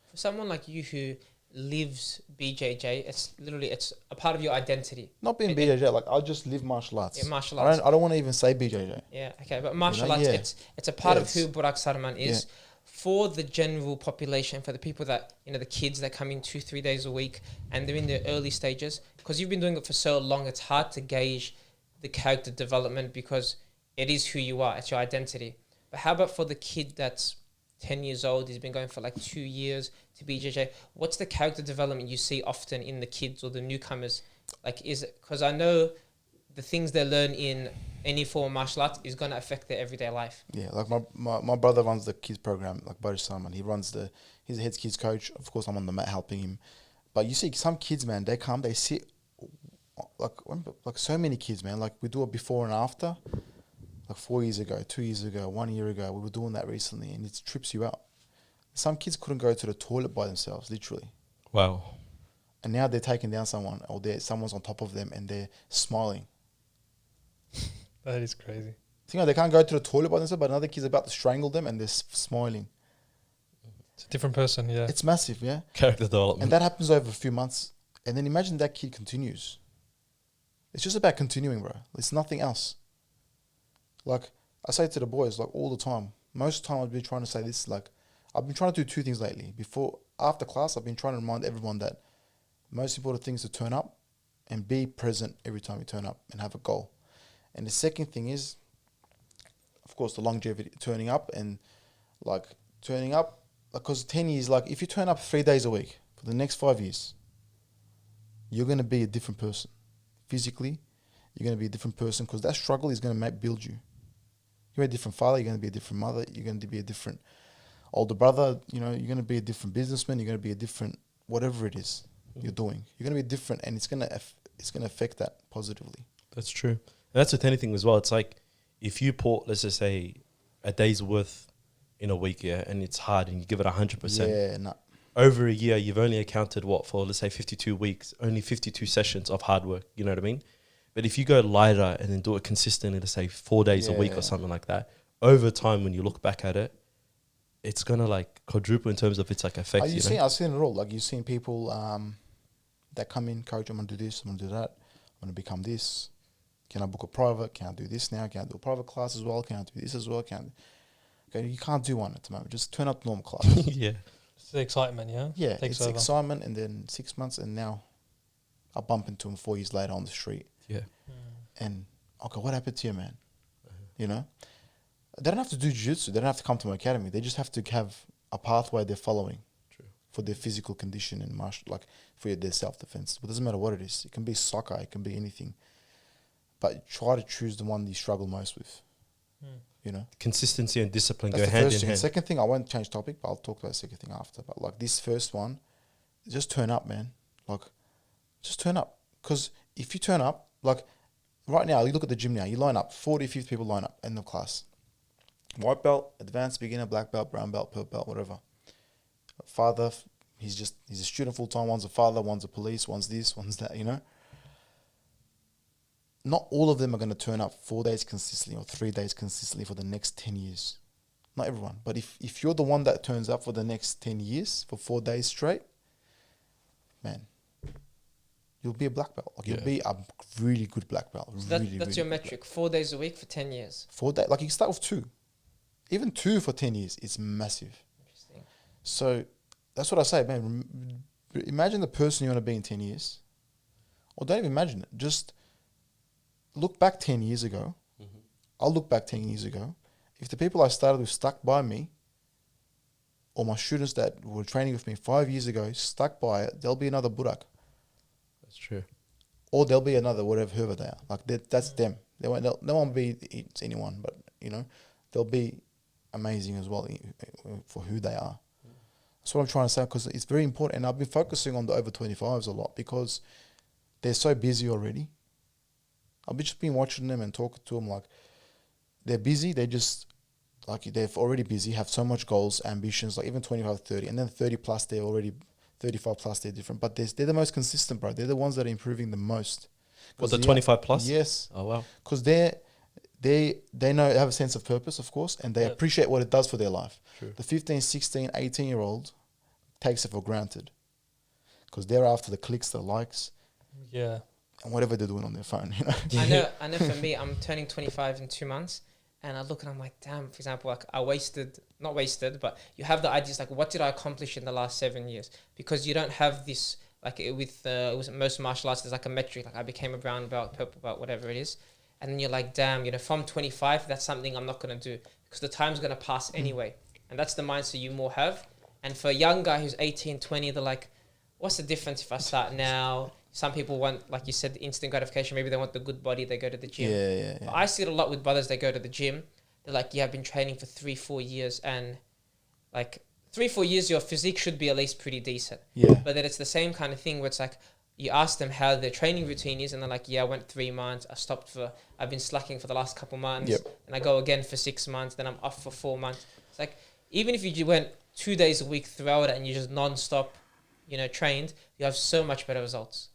S4: For someone like you who lives BJJ, it's a part of your identity.
S2: Not being BJJ, I just live martial arts.
S4: Yeah, martial arts.
S2: I don't want to even say BJJ.
S4: Yeah, okay, but martial arts, it's a part of who Burak Sarman is. Yeah. For the general population, for the people that the kids that come in 2-3 days a week, and they're in their early stages, because you've been doing it for so long, it's hard to gauge the character development, because it is who you are. It's your identity. But how about for the kid that's 10 years old, he's been going for 2 years to BJJ. What's the character development you see often in the kids or the newcomers? Is it, because I know the things they learn in any form of martial arts is going to affect their everyday life.
S2: Yeah, my brother runs the kids program, Burak Sarman. He's a head kids coach. Of course, I'm on the mat helping him. But you see some kids, man, they come, they sit, so many kids, man. We do a before and after. like 4 years ago, 2 years ago, 1 year ago. We were doing that recently, and it trips you out. Some kids couldn't go to the toilet by themselves, literally.
S1: Wow.
S2: And now they're taking down someone, or someone's on top of them, and they're smiling.
S5: That is crazy.
S2: Think they can't go to the toilet by themselves, but another kid's about to strangle them, and they're smiling.
S5: It's a different person, yeah.
S2: It's massive, yeah.
S1: Character development.
S2: And that happens over a few months, and then imagine that kid continues. It's just about continuing, bro. It's nothing else. Like I say to the boys, like all the time. Most of the time, I've been trying to say this. Like I've been trying to do two things lately. After class, I've been trying to remind everyone that most important thing is to turn up and be present every time you turn up and have a goal. And the second thing is, of course, the longevity, turning up, because 10 years, like if you turn up 3 days a week for the next 5 years, you're going to be a different person. Physically, you're going to be a different person, because that struggle is going to build you. You're a different father, you're going to be a different mother, you're going to be a different older brother, you're going to be a different businessman, you're going to be a different whatever it is you're doing. You're going to be different, and it's going to affect that positively.
S1: That's true. And that's with anything as well. It's like if you put, let's just say, a day's worth in a week, yeah, and it's hard and you give it 100%.
S2: Yeah, no.
S1: Over a year, you've only accounted for, let's say, 52 weeks, only 52 sessions of hard work. You know what I mean? But if you go lighter and then do it consistently, let's say 4 days a week or something like that, over time, when you look back at it, it's going to like quadruple in terms of its like effect.
S2: I've seen it all. Like you've seen people that come in, coach, I'm going to do this, I'm going to do that, I'm going to become this. Can I book a private? Can I do this now? Can I do a private class as well? Can I do this as well? Okay, you can't do one at the moment. Just turn up normal class.
S1: Yeah.
S5: It's the excitement, yeah?
S2: Yeah,
S5: Takes
S2: it's
S5: over.
S2: excitement, and then 6 months, and now I bump into him 4 years later on the street.
S1: Yeah.
S2: And, okay, what happened to you, man? You know? They don't have to do jiu-jitsu. They don't have to come to my academy. They just have to have a pathway they're following.
S1: True.
S2: For their physical condition and for their self-defense. It doesn't matter what it is. It can be soccer. It can be anything. But try to choose the one you struggle most with. You know?
S1: Consistency and discipline
S2: That's
S1: go
S2: the
S1: hand
S2: first
S1: in
S2: thing.
S1: hand.
S2: Second thing, I won't change topic, but I'll talk about the second thing after. But like this first one, just turn up, man. Like, just turn up. Because if you turn up, like right now, you look at the gym now, you line up, 40, 50 people line up in the class. White belt, advanced beginner, black belt, brown belt, purple belt, whatever. Father, he's a student full time. One's a father, one's a police, one's this, one's that, you know. Not all of them are going to turn up 4 days consistently or 3 days consistently for the next 10 years. Not everyone. But if you're the one that turns up for the next 10 years, for 4 days straight, man, you'll be a black belt. Like you'll be a really good black belt.
S4: So that's your metric, 4 days a week for 10 years.
S2: 4 days. Like you can start with 2. Even 2 for 10 years, it's massive.
S4: Interesting.
S2: So that's what I say, man. Imagine the person you want to be in 10 years. Or don't even imagine it. Just look back 10 years ago. I'll look back 10 years ago. If the people I started with stuck by me, or my students that were training with me 5 years ago stuck by it, there'll be another Burak.
S1: That's true.
S2: Or there'll be another whoever they are. Like that's them. They won't be it's anyone, but you know, they'll be amazing as well for who they are. That's what I'm trying to say, because it's very important. And I've been focusing on the over 25s a lot because they're so busy already. I've just been watching them and talking to them like they're busy. They just like they're already busy, have so much goals, ambitions, like even 25, 30. And then 30 plus, they're already 35 plus, they're different. But they're the most consistent, bro. They're the ones that are improving the most.
S1: What, the 25 plus?
S2: Yes.
S1: Oh, wow.
S2: Because they know, they have a sense of purpose, of course, and they appreciate what it does for their life.
S1: True.
S2: The 15, 16, 18-year-old takes it for granted because they're after the clicks, the likes,
S5: Yeah.
S2: and whatever they're doing on their phone, you know.
S4: I know for me, I'm turning 25 in 2 months, and I look and I'm like, damn, for example, like not wasted, but you have the ideas like, what did I accomplish in the last 7 years? Because you don't have this, like with most martial arts, there's like a metric, like I became a brown belt, purple belt, whatever it is. And then you're like, damn, you know, from 25, that's something I'm not going to do because the time's going to pass anyway. And that's the mindset you more have. And for a young guy who's 18, 20, they're like, what's the difference if I start now? Some people want, like you said, the instant gratification. Maybe they want the good body. They go to the gym.
S2: Yeah.
S4: But I see it a lot with brothers. They go to the gym. They're like, yeah, I've been training for 3-4 years. And like 3-4 years, your physique should be at least pretty decent.
S2: Yeah.
S4: But then it's the same kind of thing where it's like, you ask them how their training routine is, and they're like, yeah, I went 3 months, I've been slacking for the last couple months,
S2: Yep.
S4: and I go again for 6 months, then I'm off for 4 months. It's like, even if you went 2 days a week throughout it and you just non-stop, trained, you have so much better results.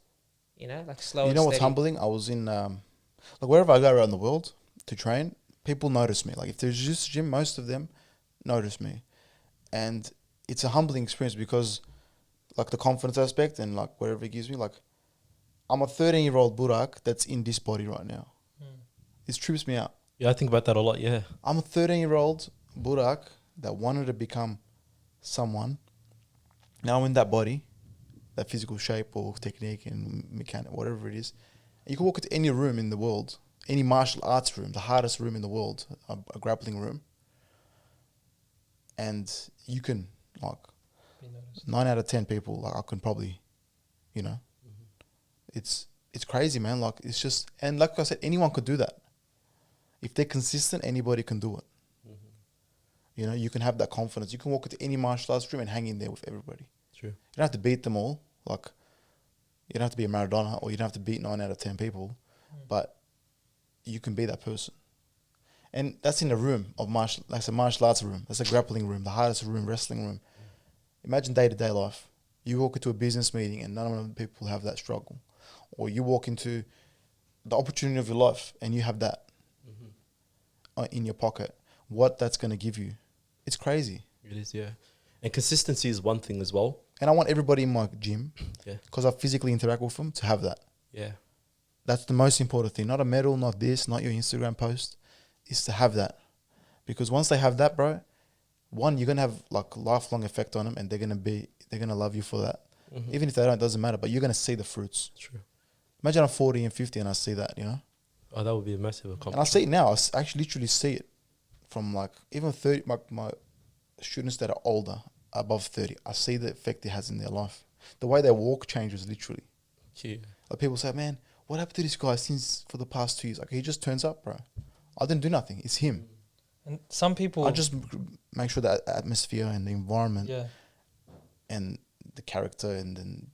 S4: Like slow and
S2: What's
S4: steady.
S2: humbling? I was in like wherever I go around the world to train, people notice me. Like if there's just a gym, most of them notice me, and it's a humbling experience because like the confidence aspect and like whatever it gives me. Like I'm a 13-year-old Burak that's in this body right now. This trips me out.
S1: Yeah, I think about that a lot. Yeah.
S2: I'm a 13-year-old Burak that wanted to become someone. Now I'm in that body, that physical shape or technique and mechanic, whatever it is. And you can walk into any room in the world, any martial arts room, the hardest room in the world, a grappling room, and you can, like, 9 out of 10 people, like, I can probably, it's crazy, man. Like, it's just, and like I said, anyone could do that. If they're consistent, anybody can do it. You can have that confidence. You can walk into any martial arts room and hang in there with everybody.
S1: True.
S2: You don't have to beat them all. Like, you don't have to be a Maradona or you don't have to beat 9 out of 10 people, but you can be that person. And that's in a room of that's a martial arts room. That's a grappling room, the hardest room, wrestling room. Imagine day-to-day life. You walk into a business meeting and none of the people have that struggle. Or you walk into the opportunity of your life and you have that in your pocket. What that's going to give you. It's crazy.
S1: It is, yeah. And consistency is one thing as well.
S2: And I want everybody in my gym,
S1: Yeah.
S2: because I physically interact with them, to have that.
S1: Yeah.
S2: That's the most important thing. Not a medal, not this, not your Instagram post. Is to have that. Because once they have that, bro, one, you're going to have like lifelong effect on them and they're going to love you for that. Even if they don't, it doesn't matter, but you're going to see the fruits.
S1: True.
S2: Imagine I'm 40 and 50 and I see that,
S1: Oh, that would be a massive accomplishment.
S2: And I see it now. I actually literally see it from like even 30, my students that are older, above 30. I see the effect it has in their life. The way they walk changes literally.
S1: Yeah.
S2: Like people say, man, what happened to this guy since for the past 2 years? Like he just turns up, bro. I didn't do nothing. It's him.
S5: And some people,
S2: I just make sure that atmosphere and the environment and the character and then,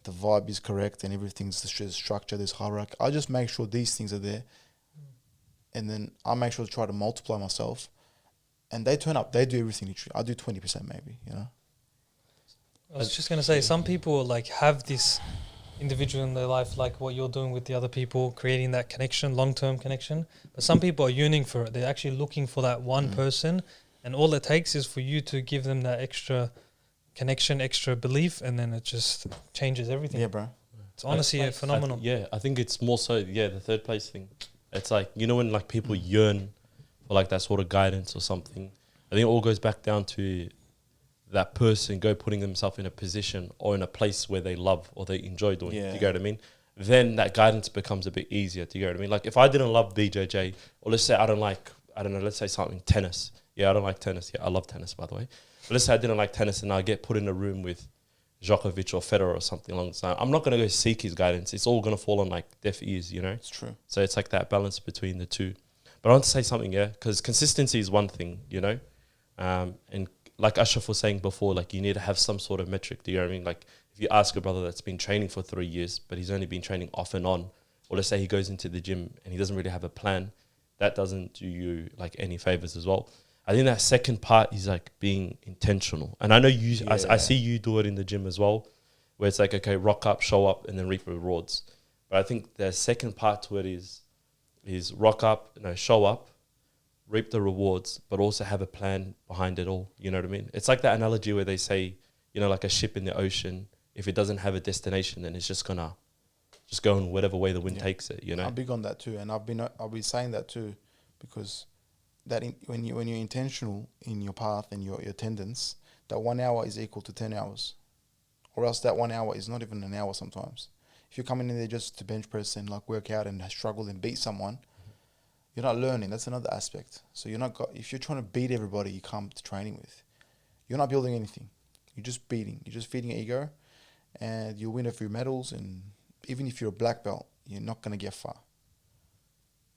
S2: the vibe is correct and everything's there's structure, there's hierarchy. I just make sure these things are there. And then I make sure to try to multiply myself. And they turn up. They do everything literally. I do 20% maybe,
S5: I was just going to say, some people like have this individual in their life, like what you're doing with the other people, creating that connection, long-term connection. But some people are yearning for it. They're actually looking for that one person. And all it takes is for you to give them that extra connection, extra belief, and then it just changes everything.
S2: Yeah, bro.
S5: It's honestly phenomenal.
S1: I think it's more so, the third place thing. It's like, when like people yearn for like that sort of guidance or something, I think it all goes back down to that person putting themselves in a position or in a place where they love or they enjoy doing it. Do you get what I mean? Then that guidance becomes a bit easier. Do you get what I mean? Like if I didn't love BJJ, or let's say let's say something, tennis. Yeah, I don't like tennis. Yeah, I love tennis, by the way. But let's say I didn't like tennis and I get put in a room with Djokovic or Federer or something along the line. I'm not going to go seek his guidance. It's all going to fall on like deaf ears,
S2: It's true.
S1: So it's like that balance between the two. But I want to say something, because consistency is one thing, and like Ashraf was saying before, like you need to have some sort of metric. Do you know what I mean? Like if you ask a brother that's been training for 3 years, but he's only been training off and on, or let's say he goes into the gym and he doesn't really have a plan, that doesn't do you like any favors as well. I think that second part is like being intentional. And I know you, I see you do it in the gym as well, where it's like, okay, rock up, show up, and then reap rewards. But I think the second part to it is rock up, show up, reap the rewards, but also have a plan behind it all. You know what I mean? It's like that analogy where they say, like a ship in the ocean, if it doesn't have a destination, then it's just gonna just go in whatever way the wind takes it,
S2: I'm big on that too. And I'll be saying that too, because when you're intentional in your path and your attendance, that 1 hour is equal to 10 hours. Or else that 1 hour is not even an hour sometimes. If you're coming in there just to bench press and like work out and struggle and beat someone, you're not learning. That's another aspect. So if you're trying to beat everybody you come to training with, you're not building anything. You're just beating. You're just feeding your ego, and you'll win a few medals. And even if you're a black belt, you're not going to get far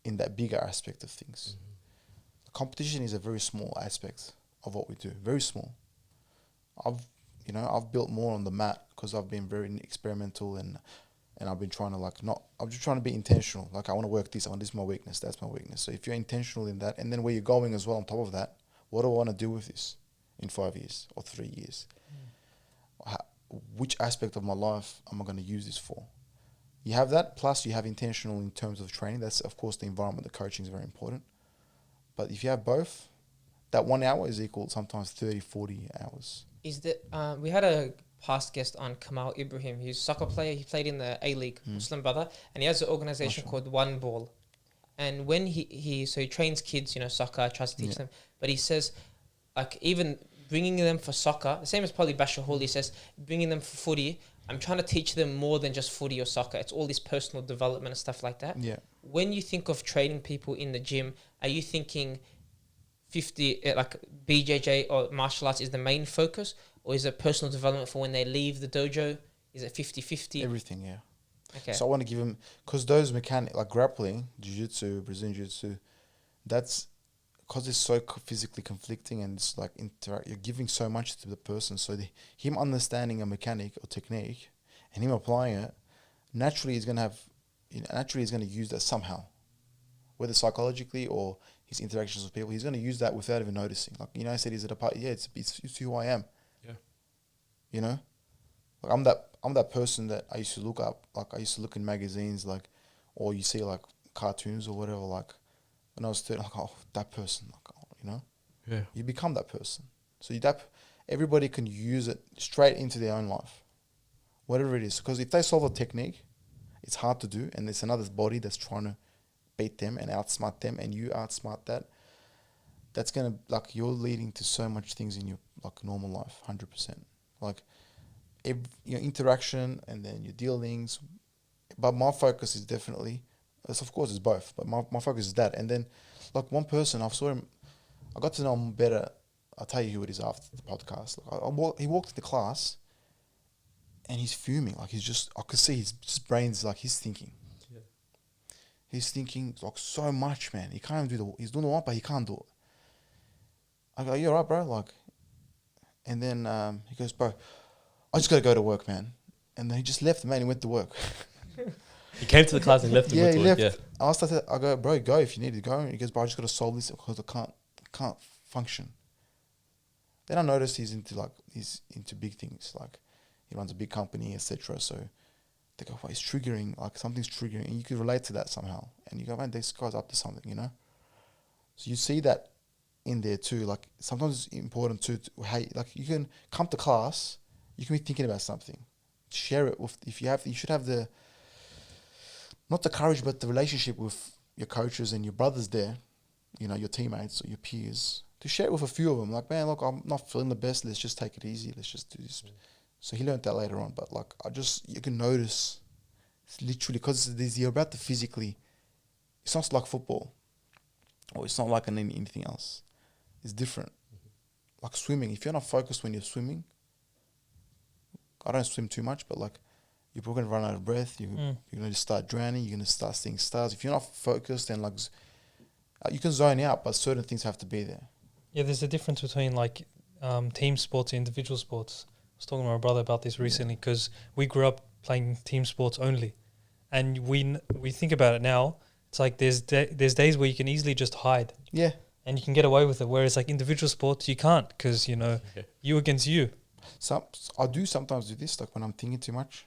S2: in that bigger aspect of things. Competition is a very small aspect of what we do. Very small. I've You know, I've built more on the mat because I've been very experimental and I've been trying to I'm just trying to be intentional. Like I want to work this. I want this is my weakness. That's my weakness. So if you're intentional in that, and then where you're going as well on top of that, what do I want to do with this in 5 years or 3 years? Which aspect of my life am I going to use this for? You have that, plus you have intentional in terms of training. That's, of course, the environment, the coaching is very important. But if you have both, that 1 hour is equal sometimes 30, 40 hours.
S4: Is that we had a past guest on, Kamal Ibrahim. He's a soccer player. He played in the A-League, Muslim brother, and he has an organization called One Ball. And when he trains kids, soccer, tries to teach them. But he says, like, even bringing them for soccer, the same as probably Bashahul, he says, bringing them for footy, I'm trying to teach them more than just footy or soccer. It's all this personal development and stuff like that.
S2: Yeah.
S4: When you think of training people in the gym, are you thinking 50, like BJJ or martial arts is the main focus? Or is it personal development for when they leave the dojo? Is it 50-50?
S2: Everything, yeah.
S4: Okay.
S2: So I want to give them, because those mechanics, like grappling, jiu-jitsu, Brazilian jiu-jitsu, that's, because it's so physically conflicting and it's like you're giving so much to the person. So him understanding a mechanic or technique and him applying it, naturally he's going to have, naturally he's going to use that somehow, whether psychologically or his interactions with people. He's going to use that without even noticing. Like, I said, is it a part? Yeah, it's who I am. Yeah. Like I'm that person that I used to look up. Like I used to look in magazines, like, or you see like cartoons or whatever, like, when I was 13, like, oh, that person, like,
S1: Yeah.
S2: you become that person. So everybody can use it straight into their own life, whatever it is. Because if they solve a technique, it's hard to do, and it's another body that's trying to beat them and outsmart them, and you outsmart that. That's gonna, like, you're leading to so much things in your like normal life, 100%. Like your interaction and then your dealings. But my focus is definitely. Of course, it's both, but my focus is that. And then, like, one person, I saw him, I got to know him better. I'll tell you who it is after the podcast. Like, he walked into class, and he's fuming. Like, I could see his brain's, like, he's thinking. Yeah. He's thinking, like, so much, man. He can't even he's doing the one, but he can't do it. I go, you all right, bro? Like, and then he goes, bro, I just got to go to work, man. And then he just left, man. He went to work.
S1: He came to the class and left.
S2: Yeah, he left. Yeah. I go, bro, go if you need to go. And he goes, bro, I just got to solve this because I can't function. Then I noticed he's into big things, like he runs a big company, etc. So they go, well, he's triggering, like something's triggering, and you can relate to that somehow. And you go, man, this guy's up to something, So you see that in there too. Like sometimes it's important too. Hey, like you can come to class, you can be thinking about something, share it with. You should have the. Not the courage, but the relationship with your coaches and your brothers there, your teammates or your peers, to share it with a few of them. Like, man, look, I'm not feeling the best. Let's just take it easy. Let's just do this. So he learned that later on. But, like, you can notice, it's literally, because you're about to physically, it's not like football. Or it's not like anything else. It's different. Like swimming. If you're not focused when you're swimming, I don't swim too much, but, like, you're probably going to run out of breath. You're going to start drowning. You're going to start seeing stars. If you're not focused, then, like, you can zone out, but certain things have to be there.
S5: Yeah, there's a difference between, like, team sports and individual sports. I was talking to my brother about this recently because we grew up playing team sports only. And we think about it now. It's like there's days where you can easily just hide.
S2: Yeah.
S5: And you can get away with it. Whereas, like, individual sports, you can't because, you against you.
S2: I do sometimes do this, like, when I'm thinking too much.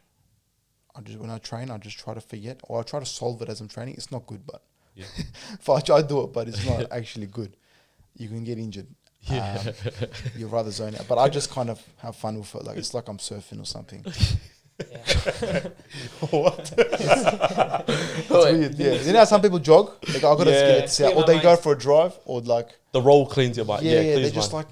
S2: When I train, I just try to forget, or I try to solve it as I'm training. It's not good, but if I try to do it, but it's not actually good. You can get injured. You'd rather zone out. But I just kind of have fun with it. Like, it's like I'm surfing or something. What? It's weird. Yeah. You know how some people jog? Like, I gotta get it out, or they go for a drive, or like
S1: the roll cleans your mind.
S2: Yeah. They're just like,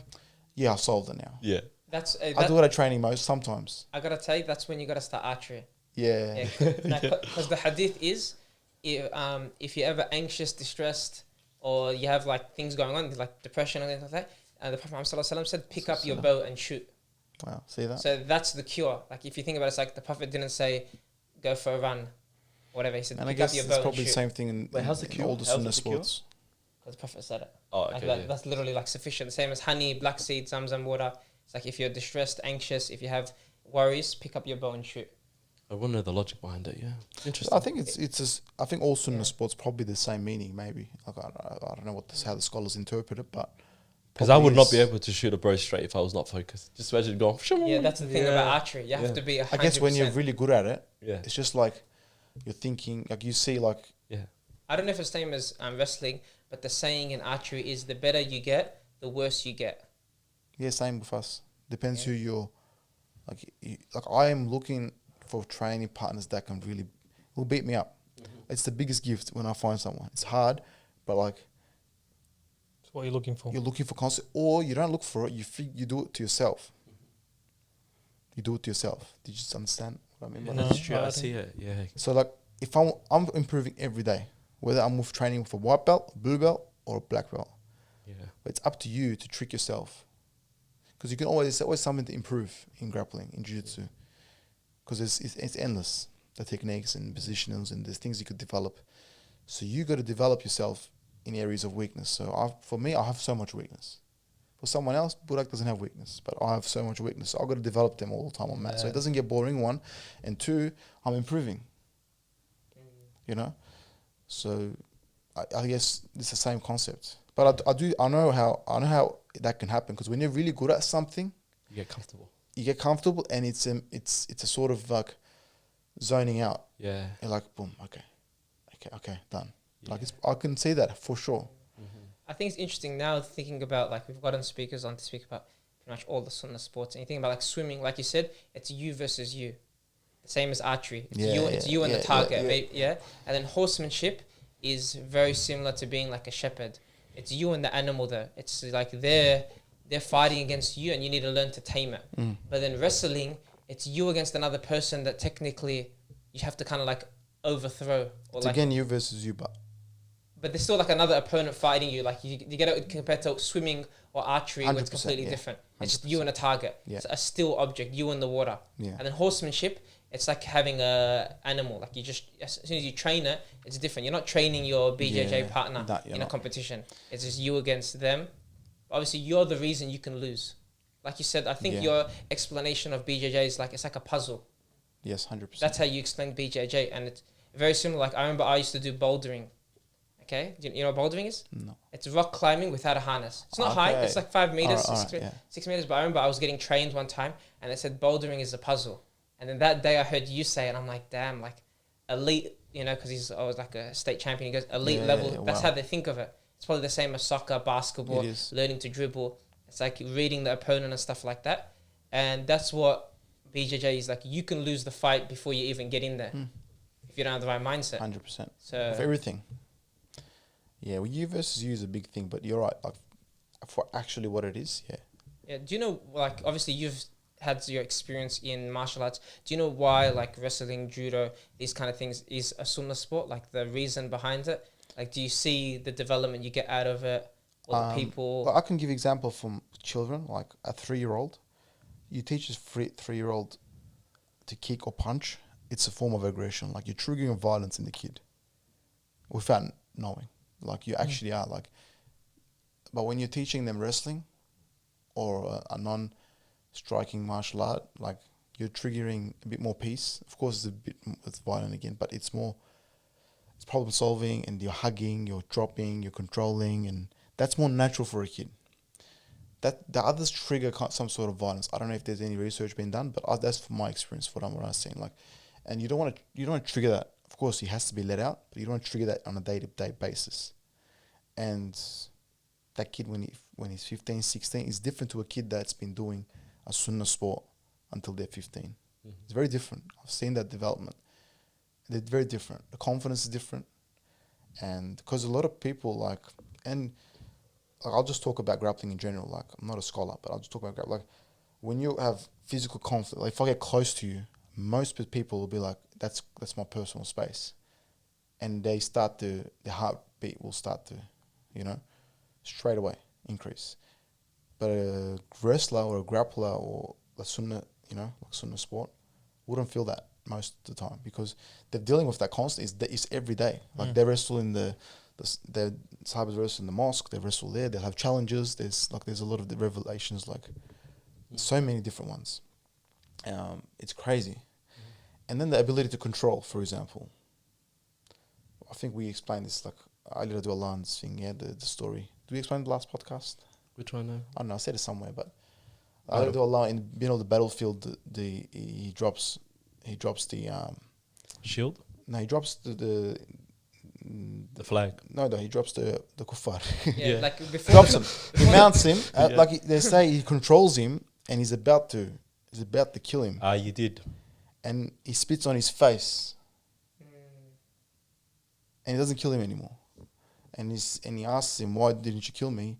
S2: I solved it now.
S1: Yeah.
S2: I do it at training sometimes.
S4: I gotta tell you, that's when you gotta start archery.
S2: Yeah.
S4: Because the hadith is, if you're ever anxious, distressed, or you have like things going on, like depression and things like that, the Prophet Muhammad ﷺ said, pick up your bow and shoot.
S2: Wow, see that?
S4: So that's the cure. Like if you think about it, it's like the Prophet didn't say, go for a run, whatever. He said,
S2: and
S4: pick
S2: I guess
S4: up your
S2: it's
S4: bow and
S2: probably
S4: shoot.
S2: the same thing in
S1: how's the cure?
S2: all the sunnah sports.
S4: Because the Prophet said it.
S1: Oh, okay.
S4: That's literally like sufficient. Same as honey, black seed, zamzam water. It's like if you're distressed, anxious, if you have worries, pick up your bow and shoot.
S1: I want to know the logic behind it. Yeah, interesting.
S2: I think I think all sunnah sports probably the same meaning. Maybe like I don't know how the scholars interpret it, but
S1: Because I would not
S2: probably
S1: be
S2: is.
S1: able to shoot a bow straight if I was not focused. Just imagine going.
S4: Yeah, that's the thing
S1: Yeah.
S4: about archery. You have
S1: Yeah.
S4: to be 100%.
S2: I guess when you're really good at it,
S1: Yeah,
S2: it's just like you're thinking, like you see, like
S1: yeah.
S4: I don't know if it's the same as wrestling, but the saying in archery is the better you get, the worse you get.
S2: yeah, same with us. Depends
S4: Yeah.
S2: who you're. Like I am looking for training partners that can really will beat me up. It's the biggest gift when I find someone. It's hard, but like
S5: That's what you're looking for.
S2: you're looking for constant, or you don't look for it. You do it to yourself. You do it to yourself. Do you just understand what I mean? by
S5: No.
S2: that?
S1: That's true. I
S5: I
S1: see it. Yeah.
S2: So like if I'm improving every day, whether I'm with training with a white belt, blue belt, or a black belt,
S1: Yeah.
S2: but it's up to you to trick yourself, because you can always something to improve in grappling, in jiu-jitsu, because it's endless, the techniques and positionings, and there's things you could develop. So you got to develop yourself in areas of weakness. So for me, I have so much weakness. For someone else, Burak doesn't have weakness, but I have so much weakness. So I've got to develop them all the time on mat. So
S5: Yeah.
S2: it doesn't get boring, one. And two, I'm improving, you know? So I guess it's the same concept. But I know how that can happen, because when you're really good at something,
S1: You get comfortable.
S2: you get comfortable, and it's a sort of like zoning out.
S1: Yeah.
S2: You're like, boom, okay, done. Like I can see that for sure.
S4: I think it's interesting now thinking about, like, we've gotten speakers on to speak about pretty much all the sunnah sports. And you think about, like, swimming, like you said, it's you versus you. The same as archery. It's you and the target. Yeah. And then horsemanship is very similar to being like a shepherd. It's you and the animal though. It's like they're fighting against you and you need to learn to tame it. But then wrestling, it's you against another person that technically you have to kind of like overthrow. Or
S2: It's
S4: like,
S2: again you versus you,
S4: but there's still like another opponent fighting you. Like you get it compared to swimming or archery, where it's
S2: 100%,
S4: completely
S2: yeah.
S4: different. It's just you and a target.
S2: Yeah.
S4: It's a still object, you in the water.
S2: Yeah.
S4: And then horsemanship, it's like having a animal. Like you just, as soon as you train it, it's different. You're not training your BJJ
S2: Yeah,
S4: partner
S2: that you're
S4: in a
S2: not.
S4: competition. It's just you against them. Obviously, you're the reason you can lose. Like you said, I think
S2: Yeah.
S4: your explanation of BJJ is like, it's like a puzzle.
S2: Yes, 100%.
S4: That's how you explain BJJ. And it's very similar. Like I remember I used to do bouldering. Okay, do you know what bouldering is?
S2: No.
S4: It's rock climbing without a harness. It's not high. It's like 5 meters,
S2: Alright,
S4: 6 meters. But I remember I was getting trained one time, and they said bouldering is a puzzle. And then that day I heard you say it, and I'm like, damn, like elite, you know, because I was like a state champion. He goes elite level. That's how they think of it. It's probably the same as soccer, basketball,
S2: It is.
S4: learning to dribble. It's like reading the opponent and stuff like that. And that's what BJJ is like. You can lose the fight before you even get in there if you don't have the right mindset.
S2: 100%.
S4: So
S2: Of everything. Yeah, well, you versus you is a big thing, but you're right. Like, for actually what it is, yeah.
S4: yeah, do you know, like, obviously you've had your experience in martial arts. Do you know why, like, wrestling, judo, these kind of things is a sunnah sport? Like, the reason behind it? Like, do you see the development you get out of it? Or the people?
S2: Well, I can give example from children, like a 3-year-old. You teach a 3-year-old to kick or punch, it's a form of aggression. Like, you're triggering violence in the kid without knowing. Like, you actually are. Like, but when you're teaching them wrestling or a non-striking martial art, like, you're triggering a bit more peace. Of course, it's violent again, but it's problem solving, and you're hugging, you're dropping, you're controlling, and that's more natural for a kid. That the others trigger some sort of violence. I don't know if there's any research being done, but that's from my experience, what I'm saying. Like, and you don't want to trigger that. Of course, he has to be let out, but you don't want to trigger that on a day-to-day basis. And that kid, when he's 15, 16, is different to a kid that's been doing a sunnah sport until they're 15. It's very different. I've seen that development. They're very different. The confidence is different. And because a lot of people I'll just talk about grappling in general. Like, I'm not a scholar, but I'll just talk about grappling. Like, when you have physical conflict, like if I get close to you, most people will be like, that's my personal space. And their heartbeat will start to, straight away increase. But a wrestler or a grappler or a sunnah, like sunnah sport, wouldn't feel that most of the time, because they're dealing with that constantly. It's every day. Like, they wrestle in the Sahabah wrestle in the mosque, they wrestle there, they'll have challenges. There's a lot of the revelations, like So many different ones. It's crazy. And then the ability to control, for example. I think we explained this, like, Ali Radullan's thing, the story. Did we explain the last podcast?
S1: Which one now?
S2: I don't know, I said it somewhere, but
S1: I
S2: Ali
S1: don't-
S2: Radullan, in the battlefield, he drops the
S1: Shield?
S2: no, he drops the
S1: The flag.
S2: no, he drops the kuffar.
S4: Yeah,
S1: Yeah.
S4: like before.
S2: Drops him. He mounts him.
S1: Yeah.
S2: Like they say, he controls him, and he's about to kill him,
S1: You did.
S2: and he spits on his face,
S4: Mm.
S2: and he doesn't kill him anymore. And he asks him, "Why didn't you kill me?"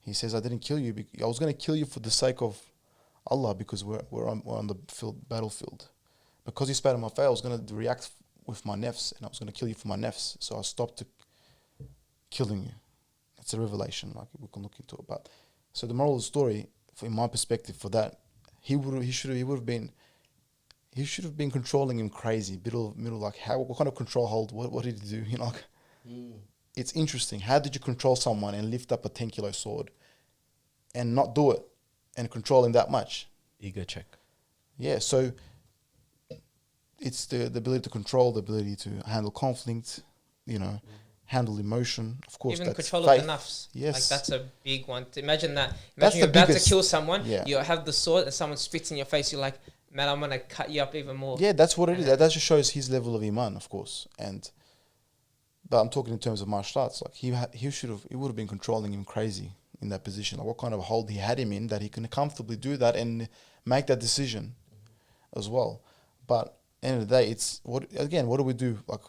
S2: He says, "I didn't kill you. I was going to kill you for the sake of Allah, because we're on the battlefield. Because you spat on my face, I was going to react with my nafs, and I was going to kill you for my nafs. So I stopped killing you." It's a revelation. Like, we can look into it. But so the moral of the story, in my perspective, for that, he should have been controlling him crazy. Middle like, what kind of control hold? What did he do? You know, like, it's interesting. How did you control someone and lift up a 10-kilo sword and not do it and control him that much?
S1: Ego check.
S2: Yeah, so it's the ability to control, the ability to handle conflict, handle emotion. Of course,
S4: Even
S2: that's
S4: control
S2: faith.
S4: of the nafs.
S2: Yes.
S4: Like, that's a big one. Imagine that.
S2: That's
S4: Imagine you're
S2: the
S4: about
S2: biggest-
S4: to kill someone.
S2: Yeah.
S4: You have the sword and someone spits in your face. You're like, man, I'm going to cut you up even more.
S2: Yeah, that's what it is. That just shows his level of iman, of course. But I'm talking in terms of martial arts. Like, he would have been controlling him crazy in that position. Like, what kind of hold he had him in that he can comfortably do that and make that decision as well. But end of the day, it's what do we do? Like,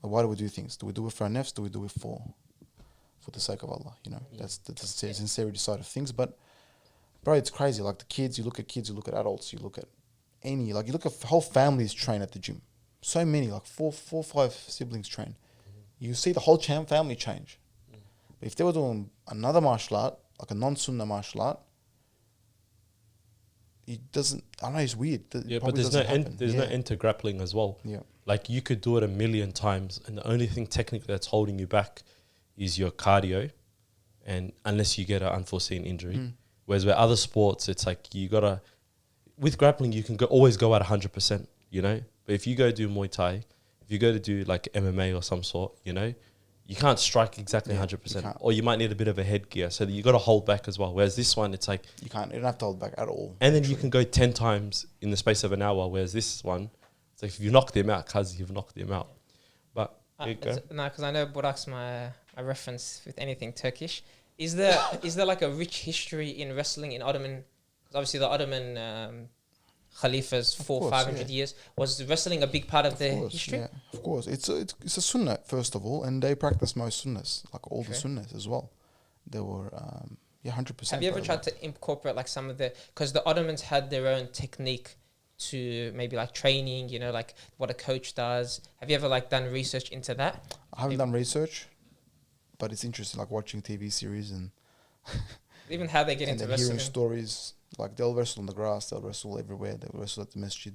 S2: why do we do things? Do we do it for our nafs? Do we do it for the sake of Allah? That's the sincerity side of things. But bro, it's crazy. Like, the kids, you look at adults, you look at whole families train at the gym. So many, like 4 or 5 siblings train. You see the whole family change. But if they were doing another martial art, like a non-sunnah martial art, it doesn't. I don't know. It's weird.
S1: Yeah, but there's no end to grappling as well.
S2: Yeah.
S1: Like, you could do it 1,000,000 times, and the only thing technically that's holding you back is your cardio, and unless you get an unforeseen injury. Whereas with other sports, it's like with grappling, you can always go at 100%, But if you go do Muay Thai, if you go to do like MMA or some sort, you can't strike exactly 100%.
S2: can't.
S1: Or you might need a bit of a headgear, so that you got to hold back as well. Whereas this one, it's like,
S2: You don't have to hold back at all.
S1: and then you can go 10 times in the space of an hour. Whereas this one, it's like, if you knock them out, cuz you've knocked them out. But there you go.
S4: No, because I know Burak's my reference with anything Turkish. Is there like a rich history in wrestling in Ottoman? Because obviously the Ottoman Khalifas,
S2: Of
S4: 400,
S2: course,
S4: 500 years. Was wrestling a big part of their
S2: course,
S4: history?
S2: Yeah, of course. It's a sunnah, first of all, and they practice most sunnahs, like all the
S4: Okay.
S2: sunnahs as well. They were, 100%.
S4: Have you ever tried to incorporate like some of the, because the Ottomans had their own technique to maybe like training, like what a coach does. Have you ever like done research into that?
S2: I haven't done research, but it's interesting, like watching TV series and
S4: Even how they get
S2: and
S4: into
S2: then hearing
S4: wrestling.
S2: stories. Like, they'll wrestle on the grass, they'll wrestle everywhere, they'll wrestle at the masjid.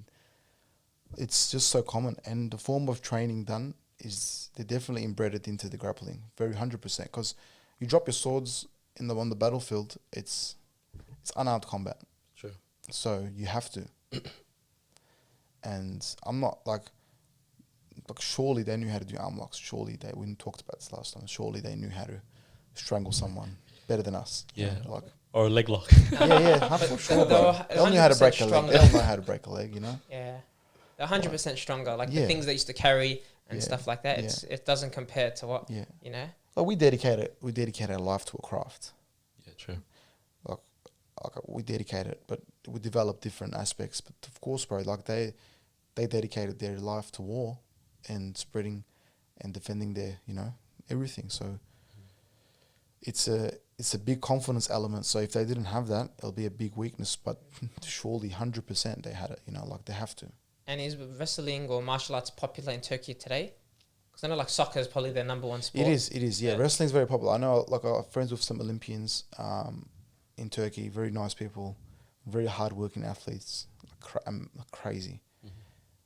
S2: It's just so common, and the form of training done is they definitely inbred it into the grappling, very 100%. Because you drop your swords on the battlefield, it's unarmed combat,
S1: True.
S2: so you have to. And I'm not like surely they knew how to do arm locks. Surely we talked about this last time. Surely they knew how to strangle someone better than us.
S1: Yeah.
S2: Like,
S1: Or a leg lock.
S2: yeah, for sure.
S4: they were
S2: Bro. They'll know how to
S4: 100%
S2: break a leg.
S4: stronger.
S2: They'll know how to break a leg,
S4: Yeah. They're 100% stronger. Like the
S2: Yeah.
S4: things they used to carry and
S2: Yeah.
S4: stuff like that.
S2: Yeah.
S4: It doesn't compare to what,
S2: Yeah. Like, we dedicate our life to a craft.
S1: Yeah, true.
S2: Like we dedicate it, but we develop different aspects. But of course, bro, like they dedicated their life to war and spreading and defending their, everything. So it's a big confidence element. So if they didn't have that, it'll be a big weakness. But surely 100% they had it. Like, they have to.
S4: And is wrestling or martial arts popular in Turkey today? Because I know like soccer is probably their number one sport.
S2: It is. Yeah,
S4: Yeah.
S2: wrestling's very popular. I know, like, I'm friends with some Olympians in Turkey. Very nice people, very hardworking athletes, crazy,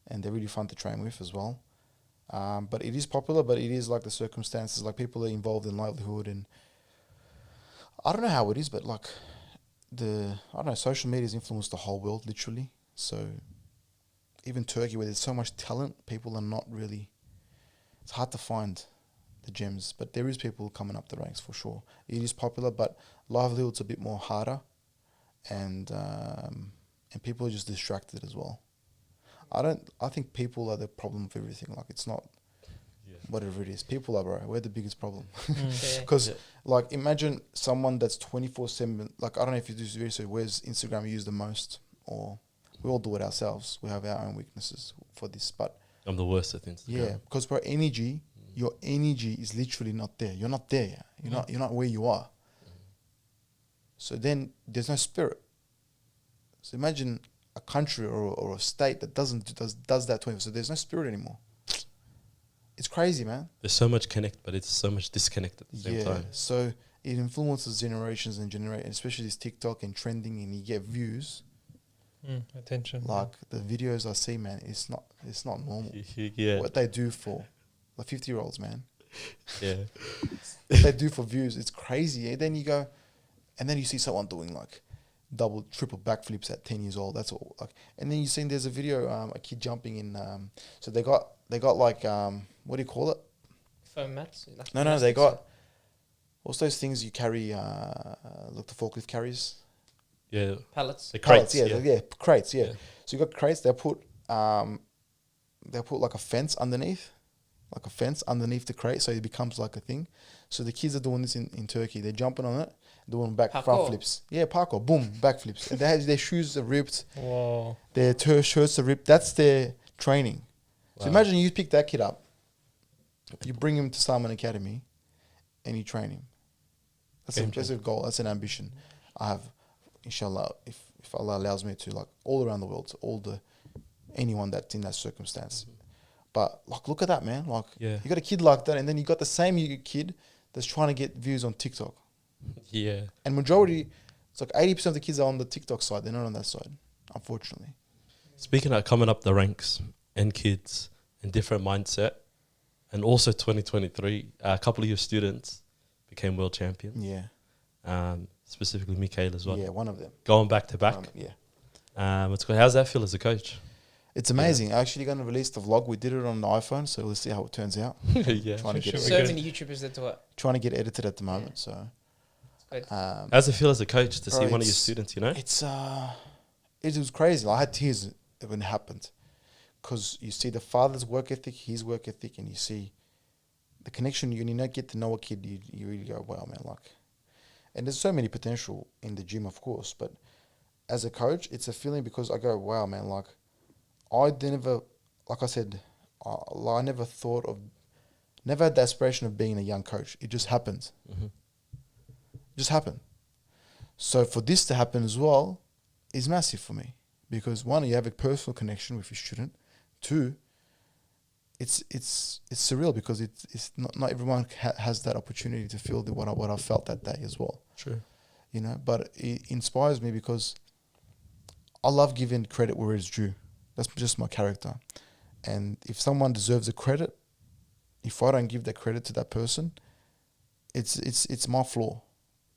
S2: and they're really fun to train with as well. But it is popular. But it is like the circumstances. Like, people are involved in livelihood, and I don't know how it is, but like I don't know, social media has influenced the whole world literally. So even Turkey, where there's so much talent, people are not really. It's hard to find the gems, but there is people coming up the ranks for sure. It is popular, but livelihood's a bit more harder, and people are just distracted as well. I think people are the problem of everything. Like, it's not whatever it is. People are, bro. We're the biggest problem. Because like, imagine someone that's 24/7. Like, I don't know if you do this research. Where's Instagram used the most? Or we all do it ourselves. We have our own weaknesses for this, but
S1: I'm the worst at Instagram.
S2: yeah, because for energy, your energy is literally not there. You're not there. Yeah? You're not where you are. So then there's no spirit. So imagine a country or a state that does that 24. So there's no spirit anymore. It's crazy, man.
S1: There's so much connect, but it's so much disconnect at the same time.
S2: So it influences generations and especially this TikTok and trending, and you get views.
S5: Attention.
S2: Like the videos I see, man, it's not normal.
S1: Yeah.
S2: What they do for like 50-year-olds, man.
S1: Yeah.
S2: What they do for views, it's crazy. And then you go, and then you see someone doing like double, triple backflips at 10 years old. That's all. Like, and then you see there's a video, a kid jumping in. So they got like what do you call it?
S4: Foam mats. Like
S2: No. They got what's those things you carry? Look, the forklift carries.
S1: Yeah.
S4: pallets.
S1: The crates.
S2: Crates. Yeah. So you got crates. They put like a fence underneath. Like a fence underneath the crate, so it becomes like a thing. So the kids are doing this in Turkey. They're jumping on it, doing front flips. Yeah, parkour, boom, backflips. And they have their shoes are ripped.
S5: Whoa.
S2: Their shirts are ripped. That's their training. So imagine you pick that kid up, you bring him to Salman Academy, and you train him. That's a goal. That's an ambition I have. Inshallah, if Allah allows me to, like, all around the world, anyone that's in that circumstance. But like, look at that, man. Like, you got a kid like that, and then you got the same kid that's trying to get views on TikTok.
S1: Yeah.
S2: And majority, it's like 80% of the kids are on the TikTok side. They're not on that side, unfortunately.
S1: Speaking of coming up the ranks and kids and different mindset, and also 2023, a couple of your students became world champions.
S2: Yeah.
S1: Specifically Mikael as well.
S2: Yeah, one of them.
S1: Going back to back. How's that feel as a coach?
S2: It's amazing. I'm actually going to release the vlog. We did it on the iPhone, so we'll see how it turns out.
S1: Yeah.
S2: Trying to get
S4: So many YouTubers that do it.
S2: Trying to get edited at the moment. So,
S1: how's it feel as a coach to see one of your students? You know,
S2: it was crazy. I had tears when it happened, because you see the father's work ethic, his work ethic, and you see the connection. You not get to know a kid, you really go, wow, man, like. And there's so many potential in the gym, of course, but as a coach, it's a feeling, because I go, wow, man, like. I never, like I said, I never had the aspiration of being a young coach. It just happened. It just happened. So for this to happen as well is massive for me, because one, you have a personal connection with your student. Two, it's surreal, because it's not everyone has that opportunity to feel what I felt that day as well.
S1: True.
S2: You know, but it inspires me, because I love giving credit where it's due. That's just my character. And if someone deserves the credit, if I don't give that credit to that person, it's my flaw.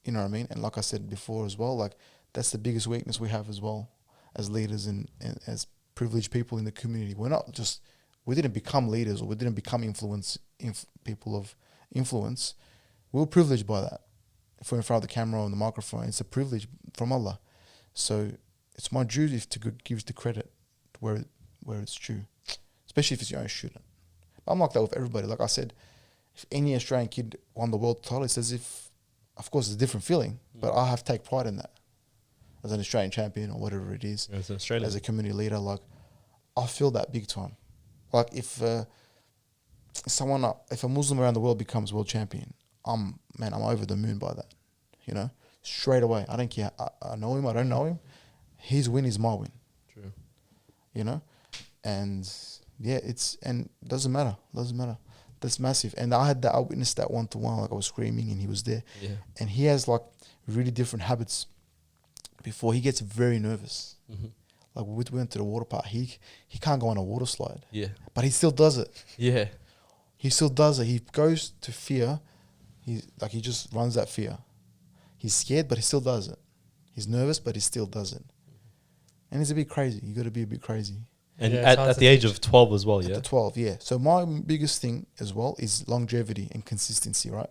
S2: You know what I mean? And like I said before as well, like, that's the biggest weakness we have as well as leaders and as privileged people in the community. We didn't become leaders, or we didn't become people of influence. We were privileged by that. If we're in front of the camera or the microphone, it's a privilege from Allah. So it's my duty to give the credit where it's due, especially if it's your own student. I'm like that with everybody. Like I said, if any Australian kid won the world title, it's as if, of course, it's a different feeling, but I have to take pride in that. As an Australian champion or whatever it is,
S1: As an Australian,
S2: as a community leader, like, I feel that big time. Like, if a Muslim around the world becomes world champion, I'm over the moon by that. You know, straight away. I don't care. I know him. I don't know him. His win is my win.
S1: True.
S2: You know, and yeah, it doesn't matter. That's massive. And I witnessed that 1-to-1. Like, I was screaming and he was there. Yeah. And he has like really different habits. Before, he gets very nervous. Like, we went to the water park. He can't go on a water slide. Yeah. But he still does it. Yeah. He still does it. He goes to fear. He just runs that fear. He's scared, but he still does it. He's nervous, but he still does it. And it's a bit crazy. You got to be a bit crazy.
S1: And
S5: Yeah, it's hard
S1: at
S5: to
S1: the age
S5: teach.
S1: of 12 as well,
S2: At
S1: yeah?
S2: the 12, yeah. So my biggest thing as well is longevity and consistency, right?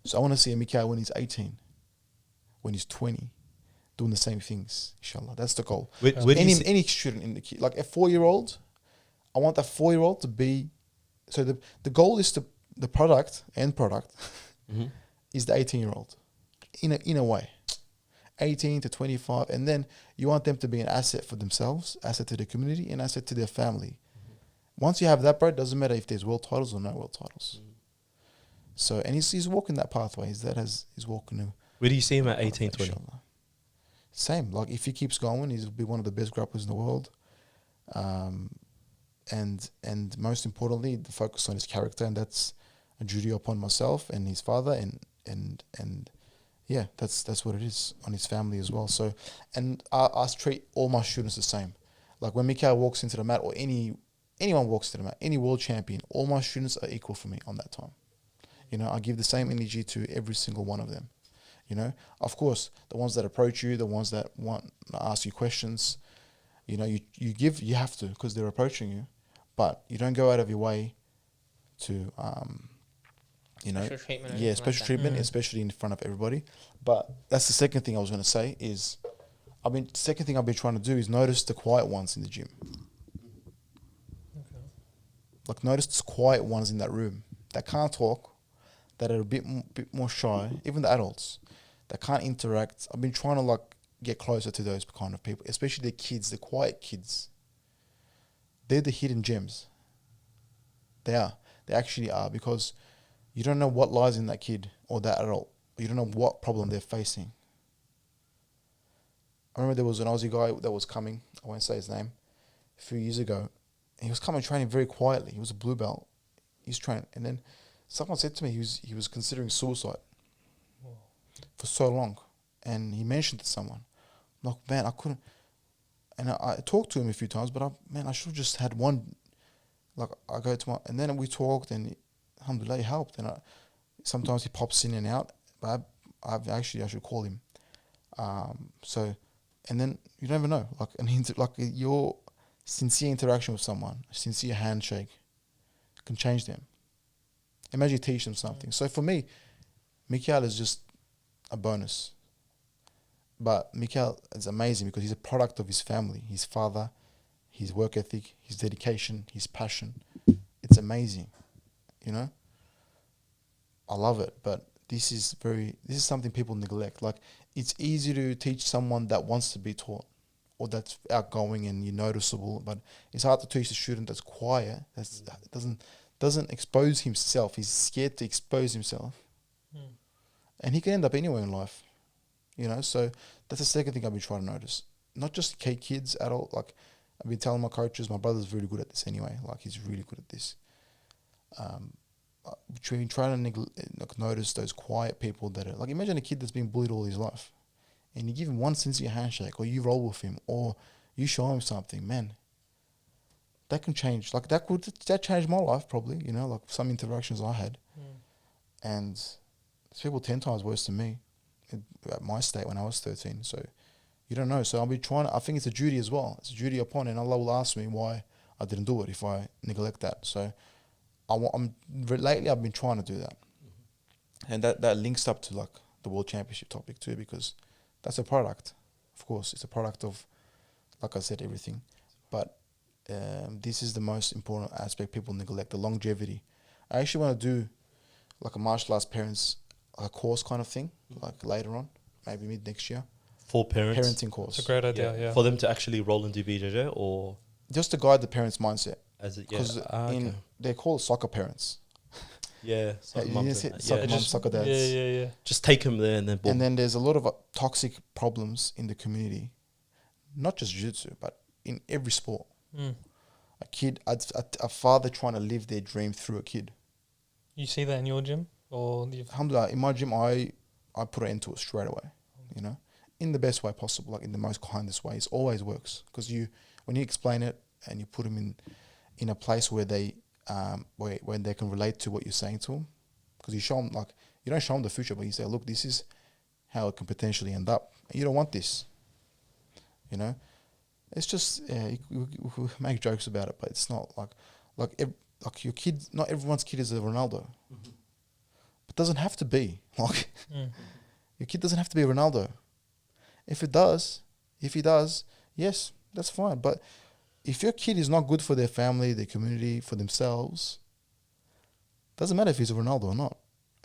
S2: So I want to see a Mikael when he's 18, when he's 20, doing the same things, inshallah. That's the goal.
S1: Where do you see-
S2: Any student in the kid, like a 4-year-old, I want that 4-year-old to be, so the goal is to, the end product
S1: Mhm.
S2: is the 18-year-old in a way. 18 to 25, and then you want them to be an asset for themselves, asset to the community, and asset to their family. Once you have that, bro, it doesn't matter if there's world titles or no world titles. So, and he's walking that pathway. He's walking.
S1: Where do you see him at 18, 20?
S2: Inshallah. Same. Like if he keeps going, he'll be one of the best grapplers in the world. And most importantly, the focus on his character, and that's a duty upon myself and his father, and yeah, that's what it is, on his family as well. So, and I treat all my students the same. Like when Mikael walks into the mat, or anyone walks to the mat, any world champion, all my students are equal for me on that time. You know, I give the same energy to every single one of them. You know, of course, the ones that approach you, the ones that want to ask you questions, you know, you have to, because they're approaching you, but you don't go out of your way to, you know,
S4: Special treatment or
S2: yeah,
S4: anything
S2: special
S4: like that.
S2: treatment, especially in front of everybody. But that's the second thing I was going to say is, second thing I've been trying to do is notice the quiet ones in the gym. Like notice the quiet ones in that room that can't talk, that are a bit more shy, even the adults that can't interact. I've been trying to like get closer to those kind of people, especially the kids, the quiet kids. They're the hidden gems. They actually are, because you don't know what lies in that kid or that adult. You don't know what problem they're facing. I remember there was an Aussie guy that was coming, I won't say his name, a few years ago. And he was coming training very quietly. He was a blue belt. He's training. And then someone said to me he was considering suicide for so long. And he mentioned it to someone. I'm like, man, I couldn't. And I talked to him a few times, but I should have just had one. Like I go to and then we talked, and alhamdulillah, he helped. And sometimes he pops in and out, but I should call him. So, and then you never know, like your sincere interaction with someone, a sincere handshake can change them. Imagine you teach them something. So for me, Mikael is just a bonus. But Mikael is amazing because he's a product of his family, his father, his work ethic, his dedication, his passion. It's amazing, you know. I love it, but this is something people neglect. Like, it's easy to teach someone that wants to be taught, or that's outgoing and you're noticeable, but it's hard to teach a student that's quiet, that doesn't expose himself. He's scared to expose himself, and he can end up anywhere in life, you know. So that's the second thing I've been trying to notice. Not just kids, adult. Like I've been telling my coaches, my brother's really good at this anyway. Like he's really good at this. Trying to notice those quiet people that are like, imagine a kid that's been bullied all his life, and you give him one sincere handshake, or you roll with him, or you show him something, man. That can change. Like that changed my life probably. You know, like some interactions I had, and there's people 10 times worse than me at my state when I was 13. So you don't know. So I'll be trying. I think it's a duty as well. It's a duty upon, and Allah will ask me why I didn't do it if I neglect that. So lately I've been trying to do that, and that links up to like the World Championship topic too, because that's a product. Of course, it's a product of, like I said, everything. But this is the most important aspect people neglect: the longevity. I actually want to do like a martial arts parents course kind of thing, like later on, maybe mid next year.
S1: For parents,
S2: Parenting course.
S5: It's a great idea, yeah.
S1: For them to actually roll into BJJ, or
S2: just to guide the parents' mindset.
S1: Because
S2: they're called soccer parents.
S1: Yeah,
S2: Soccer
S1: yeah,
S2: moms, soccer dads.
S5: Yeah.
S1: just take them there and then boom.
S2: And then there's a lot of toxic problems in the community, not just jiu-jitsu, but in every sport. A kid, a father trying to live their dream through a kid.
S5: You see that in your gym? Or
S2: Alhamdulillah, in my gym, I put an end to it straight away, you know, in the best way possible, like in the most kindest way. It always works, because when you explain it and you put them in a place where they where they can relate to what you're saying to them, because you show them, like, you don't show them the future, but you say, look, this is how it can potentially end up. You don't want this, you know. It's just we make jokes about it, but it's not like your kid. Not everyone's kid is a Ronaldo. It doesn't have to be like your kid doesn't have to be a Ronaldo. If he does, yes, that's fine. But if your kid is not good for their family, their community, for themselves, doesn't matter if he's a Ronaldo or not.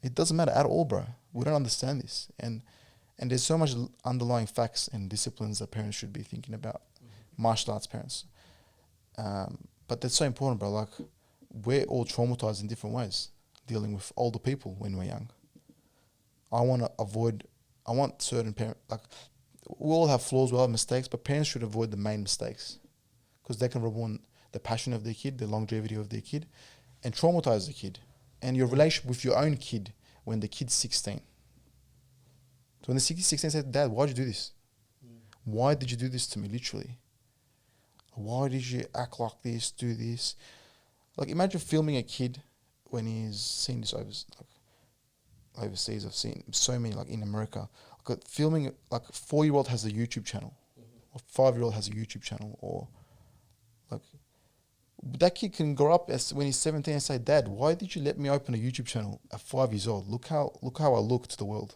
S2: It doesn't matter at all, bro. We don't understand this, and there's so much underlying facts and disciplines that parents should be thinking about. Martial arts parents, but that's so important, bro. Like, we're all traumatized in different ways, dealing with older people when we're young. I want certain parents, like, we all have flaws, we all have mistakes, but parents should avoid the main mistakes because they can ruin the passion of their kid, the longevity of their kid, and traumatize the kid and your relationship with your own kid when the kid's 16. So when the 16 says, Dad, why'd you do this? Why did you do this to me, literally? Why did you act like this, do this? Like, imagine filming a kid when he's seen this overseas. I've seen so many, like in America. Like, filming, like, a 4-year-old has a YouTube channel, or 5-year-old has a YouTube channel, or like, that kid can grow up when he's 17 and say, Dad, why did you let me open a YouTube channel at 5 years old? Look how I look to the world.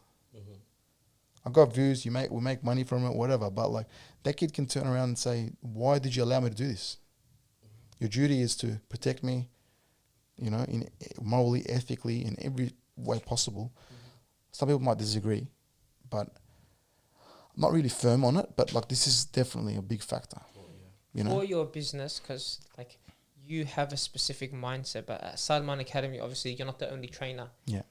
S2: I got views, we make money from it, whatever. But like, that kid can turn around and say, why did you allow me to do this? Your duty is to protect me, you know, in morally, ethically, in every way possible. Some people might disagree, but I'm not really firm on it. But like, this is definitely a big factor. You know,
S4: for your business, because like, you have a specific mindset, but at Salman Academy, obviously, you're not the only trainer.
S2: Yeah.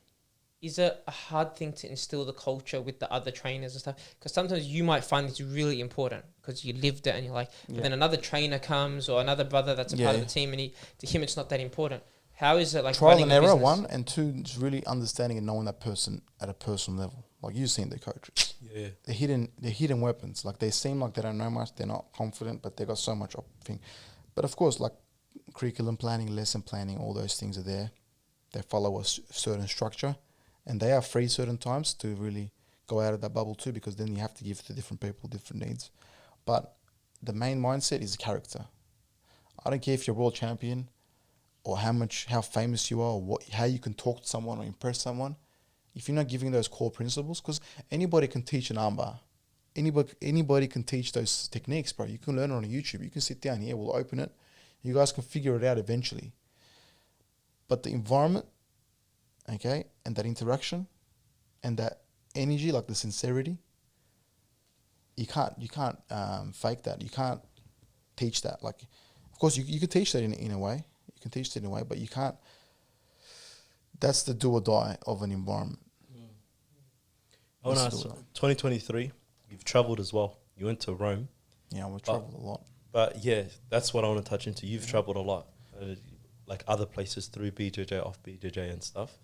S4: Is it a hard thing to instill the culture with the other trainers and stuff? Because sometimes you might find it's really important because you lived it and you're like, but then another trainer comes or another brother that's a part of the team, and to him it's not that important. How is it like
S2: trial and error, one, and two, just really understanding and knowing that person at a personal level. Like, you've seen the coaches.
S1: Yeah.
S2: They're hidden weapons. Like, they seem like they don't know much, they're not confident, but they got so much thing. But of course, like, curriculum planning, lesson planning, all those things are there. They follow a certain structure. And they are free certain times to really go out of that bubble too, because then you have to give to different people different needs. But the main mindset is character. I don't care if you're world champion or how famous you are, or how you can talk to someone or impress someone. If you're not giving those core principles, because anybody can teach an armbar. Anybody can teach those techniques, bro. You can learn it on YouTube. You can sit down here, we'll open it. You guys can figure it out eventually. But the environment, okay, and that interaction and that energy, like the sincerity, you can't fake that. You can't teach that. Like, of course, you can teach that in a way. You can teach it in a way, but you can't. That's the do or die of an environment.
S1: I want to ask, 2023, you've travelled as well. You went to Rome.
S2: Yeah, we've travelled a lot.
S1: But yeah, that's what I want to touch into. You've travelled a lot, like other places through BJJ, off BJJ and stuff.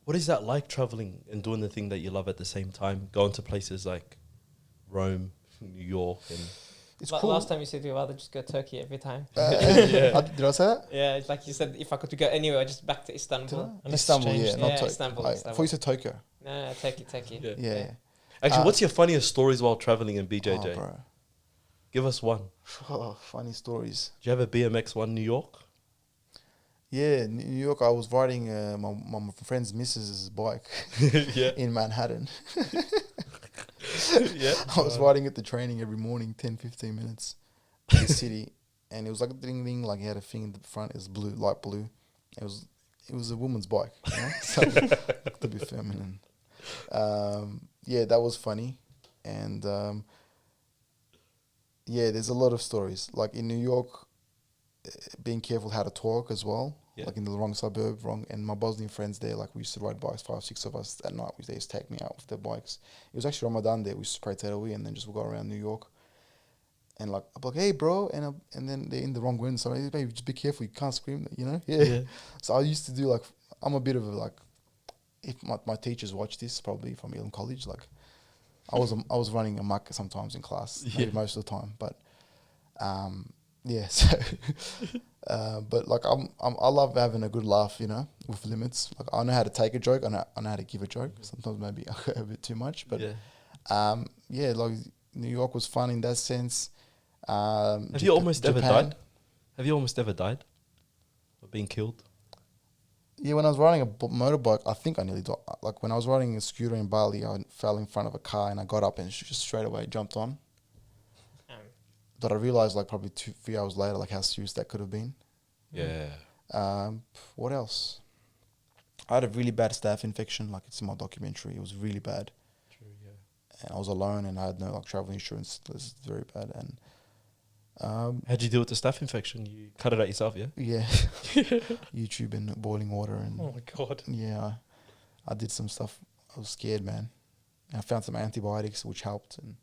S1: What is that like, traveling and doing the thing that you love at the same time, going to places like Rome, New York, and
S2: it's
S4: like
S2: cool.
S4: last time you said you'd rather just go Turkey every time.
S2: Did I say that?
S4: Yeah, it's like you said, if I could go anywhere, just back to Istanbul.
S2: Istanbul, yeah, not Tokyo.
S4: Istanbul.
S2: I thought you said Tokyo.
S4: No, Turkey.
S2: Yeah.
S1: Actually, what's your funniest stories while traveling in BJJ?
S2: Oh, bro.
S1: Give us one.
S2: Oh, funny stories.
S1: Do you have a BMX one, New York?
S2: Yeah, New York. I was riding my friend's missus's bike in Manhattan. I was riding at the training every morning, 10, 15 minutes in the city, and it was like a ding ding, like he had a thing in the front. It was blue, light blue. It was a woman's bike, you know? So looked a bit feminine. Yeah, that was funny, and yeah, there's a lot of stories. Like in New York, being careful how to talk as well. Yeah. Like in the wrong suburb, and my Bosnian friends there, like we used to ride bikes, 5, 6 of us at night. They used to take me out with their bikes. It was actually Ramadan there. We used to pray Tarawih and then just go around New York. And like, I'm like, hey, bro. And then they're in the wrong wind. So, hey, baby, just be careful. You can't scream, you know? Yeah. So I used to do like, I'm a bit of a like, if my teachers watch this, probably from Elam College, like I was running amok sometimes in class, maybe most of the time. But Yeah, so but like I love having a good laugh, you know, with limits. Like I know how to take a joke, I know how to give a joke. Sometimes maybe I go a bit too much, but yeah, like New York was fun in that sense.
S1: Have you almost ever died? Have you almost ever died? Or been killed?
S2: Yeah, when I was riding a motorbike, I think I nearly died. Like when I was riding a scooter in Bali, I fell in front of a car and I got up and just straight away jumped on. But I realized like probably 2-3 hours later, like how serious that could have been.
S1: Yeah.
S2: What else? I had a really bad staph infection, like it's in my documentary. It was really bad.
S1: True, yeah.
S2: And I was alone and I had no like travel insurance. It was very bad. And
S1: how'd you deal with the staph infection? You cut it out yourself, yeah?
S2: yeah, YouTube and boiling water and
S5: Oh my god.
S2: yeah, I did some stuff. I was scared, man. And I found some antibiotics which helped. And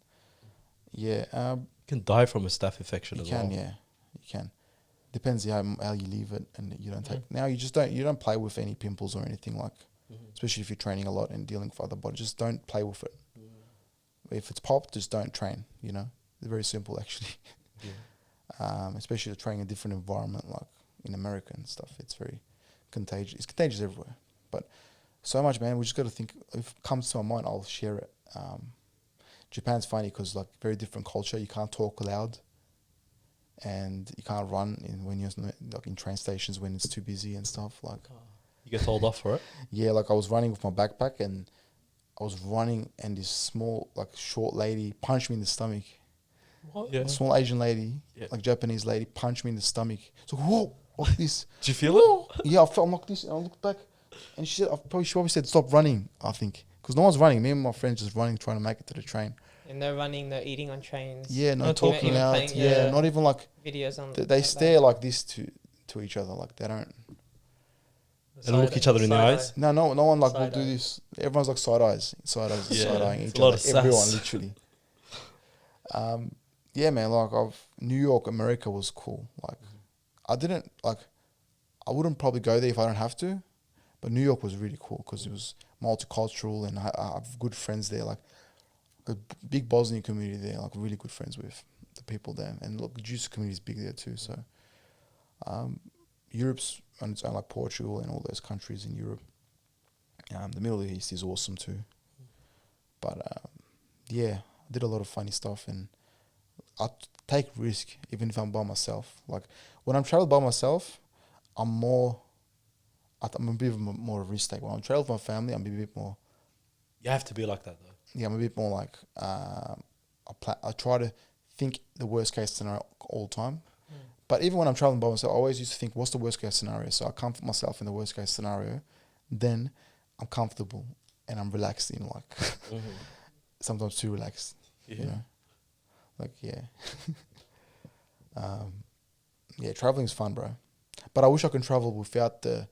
S2: yeah,
S1: You can die from a staph infection
S2: you
S1: as
S2: can,
S1: well.
S2: yeah, you can. Depends how you leave it, and you don't take. Now you just don't play with any pimples or anything like. Especially if you're training a lot and dealing with other bodies, just don't play with it. If it's popped, just don't train. You know, it's very simple actually. Especially to train in a different environment like in America and stuff. It's very contagious. It's contagious everywhere. But so much, man. We just got to think. If it comes to my mind, I'll share it. Japan's funny because like very different culture. You can't talk loud, and you can't run when you're like in train stations when it's too busy and stuff. Like
S1: You get told off for it?
S2: yeah, like I was running with my backpack and I was running and this small like short lady punched me in the stomach.
S5: What?
S1: Yeah.
S2: A small Asian lady,
S1: Yeah.
S2: like Japanese lady, punched me in the stomach. So whoa, like this.
S1: Did you feel it?
S2: Yeah, I felt like this, and I looked back, and she probably said stop running. I think because no one's running. Me and my friends just running, trying to make it to the train.
S4: And no running, no eating on trains.
S2: Yeah, no
S5: No
S2: talking
S5: talking.
S2: loud.
S4: Playing,
S2: Yeah, not even like
S4: Videos on.
S2: they stare like this to each other. Like they don't.
S1: They don't look each other in the eyes?
S2: No one like will
S5: Side
S2: do
S5: eye.
S2: this. Everyone's like side eyes,
S1: Yeah,
S2: side eyeing
S1: it's
S2: each
S1: a lot
S2: other.
S1: of
S2: Everyone
S1: sass.
S2: literally. Yeah, man. Like New York, America was cool. Like I wouldn't probably go there if I don't have to, but New York was really cool because it was multicultural and I have good friends there. Like a big Bosnian community there. Like really good friends with the people there, and look, the Jewish community is big there too. So, Europe's on its own, like Portugal and all those countries in Europe. The Middle East is awesome too. But yeah, I did a lot of funny stuff and I take risk even if I'm by myself. Like when I'm traveling by myself, I'm a bit more of a risk taker. When I'm traveling with my family, I'm a bit more.
S1: You have to be like that, though.
S2: Yeah, I'm a bit more like I try to think the worst case scenario all the time. But even when I'm traveling by myself, I always used to think, what's the worst case scenario? So I comfort myself in the worst case scenario. Then I'm comfortable and I'm relaxed in like sometimes too relaxed.
S1: Yeah.
S2: You know, like yeah, yeah. Traveling is fun, bro. But I wish I could travel without the.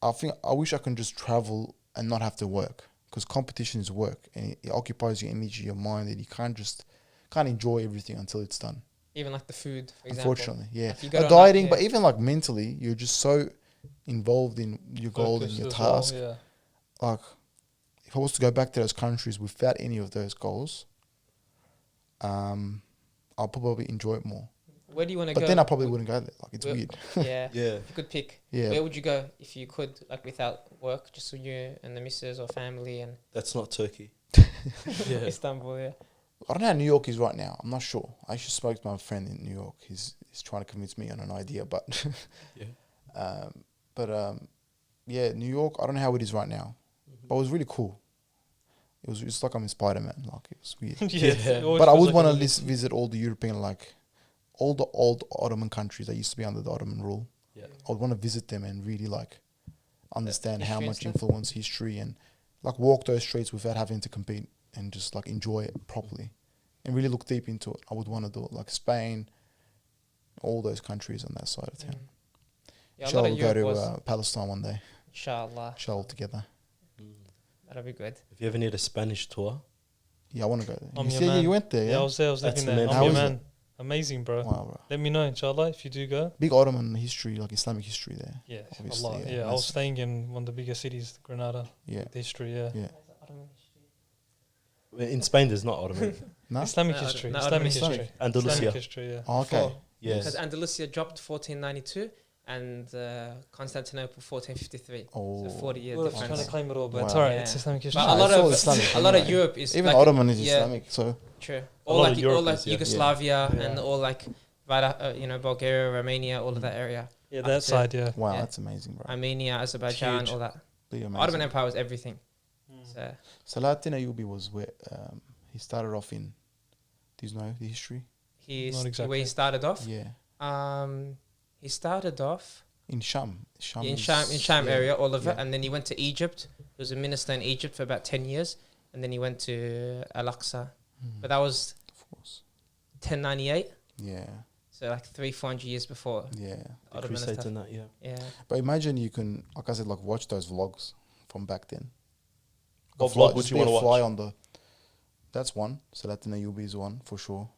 S2: I wish I can just travel and not have to work because competition is work and it occupies your energy, your mind, and you can't enjoy everything until it's done.
S4: Even like the food, for example.
S2: Unfortunately, yeah.
S4: Like you go to
S2: Dieting,
S4: like,
S2: but even like mentally, you're just so involved in your goal and
S5: Focus
S2: your
S5: as well,
S2: task.
S5: yeah.
S2: Like, if I was to go back to those countries without any of those goals, I'll probably enjoy it more.
S4: Where do you want to go?
S2: But then I probably wouldn't go there. Like, it's
S4: Well,
S2: weird.
S4: Yeah.
S1: Yeah.
S4: If you could pick,
S2: Yeah.
S4: where would you go if you could, like without work, just with you and the missus or family and
S1: That's not Turkey. Yeah.
S4: Istanbul? Yeah.
S2: I don't know how New York is right now. I'm not sure. I actually spoke to my friend in New York. He's trying to convince me on an idea, but
S1: Yeah.
S2: yeah, New York. I don't know how it is right now, but it was really cool. It's like I'm in Spider-Man. Like it was weird.
S5: Yeah.
S1: Yeah.
S5: it always
S2: But I
S5: feels
S2: would
S5: like
S2: want
S5: a
S2: to visit all the European, like all the old Ottoman countries that used to be under the Ottoman rule.
S1: Yeah.
S2: I would want to visit them and really like understand how
S4: history and
S2: much
S4: stuff.
S2: influence history and like walk those streets without having to compete and just like enjoy it properly and really look deep into it. I would want to do it like Spain, all those countries on that side of town.
S4: Yeah, a
S2: Shall
S4: lot
S2: we
S4: of
S2: go
S4: Europe
S2: to
S4: was,
S2: Palestine one day?
S4: inshallah.
S2: Shall all together?
S4: That'll be good.
S1: If you ever need a Spanish tour,
S2: Yeah, I want to go there.
S5: I'm
S2: You
S5: your
S2: said
S5: man.
S2: you went there,
S5: Yeah,
S2: yeah?
S5: I was there. I was
S1: That's
S5: living there.
S1: amazing.
S5: I'm your
S2: How is
S5: man. Amazing, bro.
S2: Wow, bro.
S5: Let me know, inshallah, if you do go.
S2: Big Ottoman history, like Islamic history there.
S5: Yeah,
S2: Obviously,
S5: a lot.
S2: yeah,
S5: Yeah, I was
S2: massive.
S5: staying in one of the biggest cities, Granada.
S2: Yeah.
S5: The history, yeah.
S2: Yeah.
S1: in Spain there's not Ottoman.
S2: No?
S5: Islamic
S4: No,
S5: history.
S4: no,
S5: Islamic
S2: Islamic.
S5: history.
S1: Andalusia.
S5: Islamic history, yeah.
S2: Oh, okay.
S1: Yes.
S4: Because Andalusia dropped 1492 and Constantinople 1453.
S2: Oh.
S4: So 40-year
S5: Well, I was
S4: difference.
S5: trying to claim it all, but it's
S2: Wow.
S5: alright.
S4: Yeah.
S5: It's Islamic history.
S4: But
S2: Nah,
S4: a lot
S2: it's all
S4: of
S2: Islamic
S4: a lot of
S2: anyway.
S4: Europe is
S2: Even
S4: like,
S2: Ottoman is
S4: yeah,
S2: Islamic, so
S4: true.
S1: A
S4: All
S1: lot
S4: like
S1: of Europe
S4: all like
S1: is, yeah.
S4: Yugoslavia
S5: Yeah.
S4: and all like Bulgaria, Romania, all of that area.
S5: Yeah,
S4: Up
S5: that
S4: to
S5: side, yeah.
S2: wow,
S4: Yeah.
S2: that's amazing, bro.
S4: Armenia, Azerbaijan,
S5: Huge.
S4: all that.
S2: Pretty amazing.
S4: Ottoman Empire was everything. So
S2: Salatin Ayyubi was where he started off in. Do you know the history?
S5: Not exactly.
S4: where he started off.
S2: Yeah,
S4: He started off
S2: in Sham.
S4: in
S2: is-
S4: Sham
S2: yeah.
S4: area, all of it,
S2: Yeah.
S4: and then he went to Egypt. He was a minister in Egypt for about 10 years, and then he went to Al-Aqsa.
S2: Mm,
S4: But that was
S2: of course.
S4: 1098,
S2: Yeah,
S4: so like 300-400 years before
S2: yeah.
S1: The
S4: Ottoman and
S1: Crusades
S4: stuff.
S1: and that, yeah.
S4: Yeah,
S2: But imagine you can, like I said, like watch those vlogs from back then.
S1: What
S2: A fly-
S1: vlog would
S2: just
S1: you
S2: be a
S1: wanna
S2: fly
S1: watch?
S2: on the. That's one. Salatin Ayyubi is one for sure.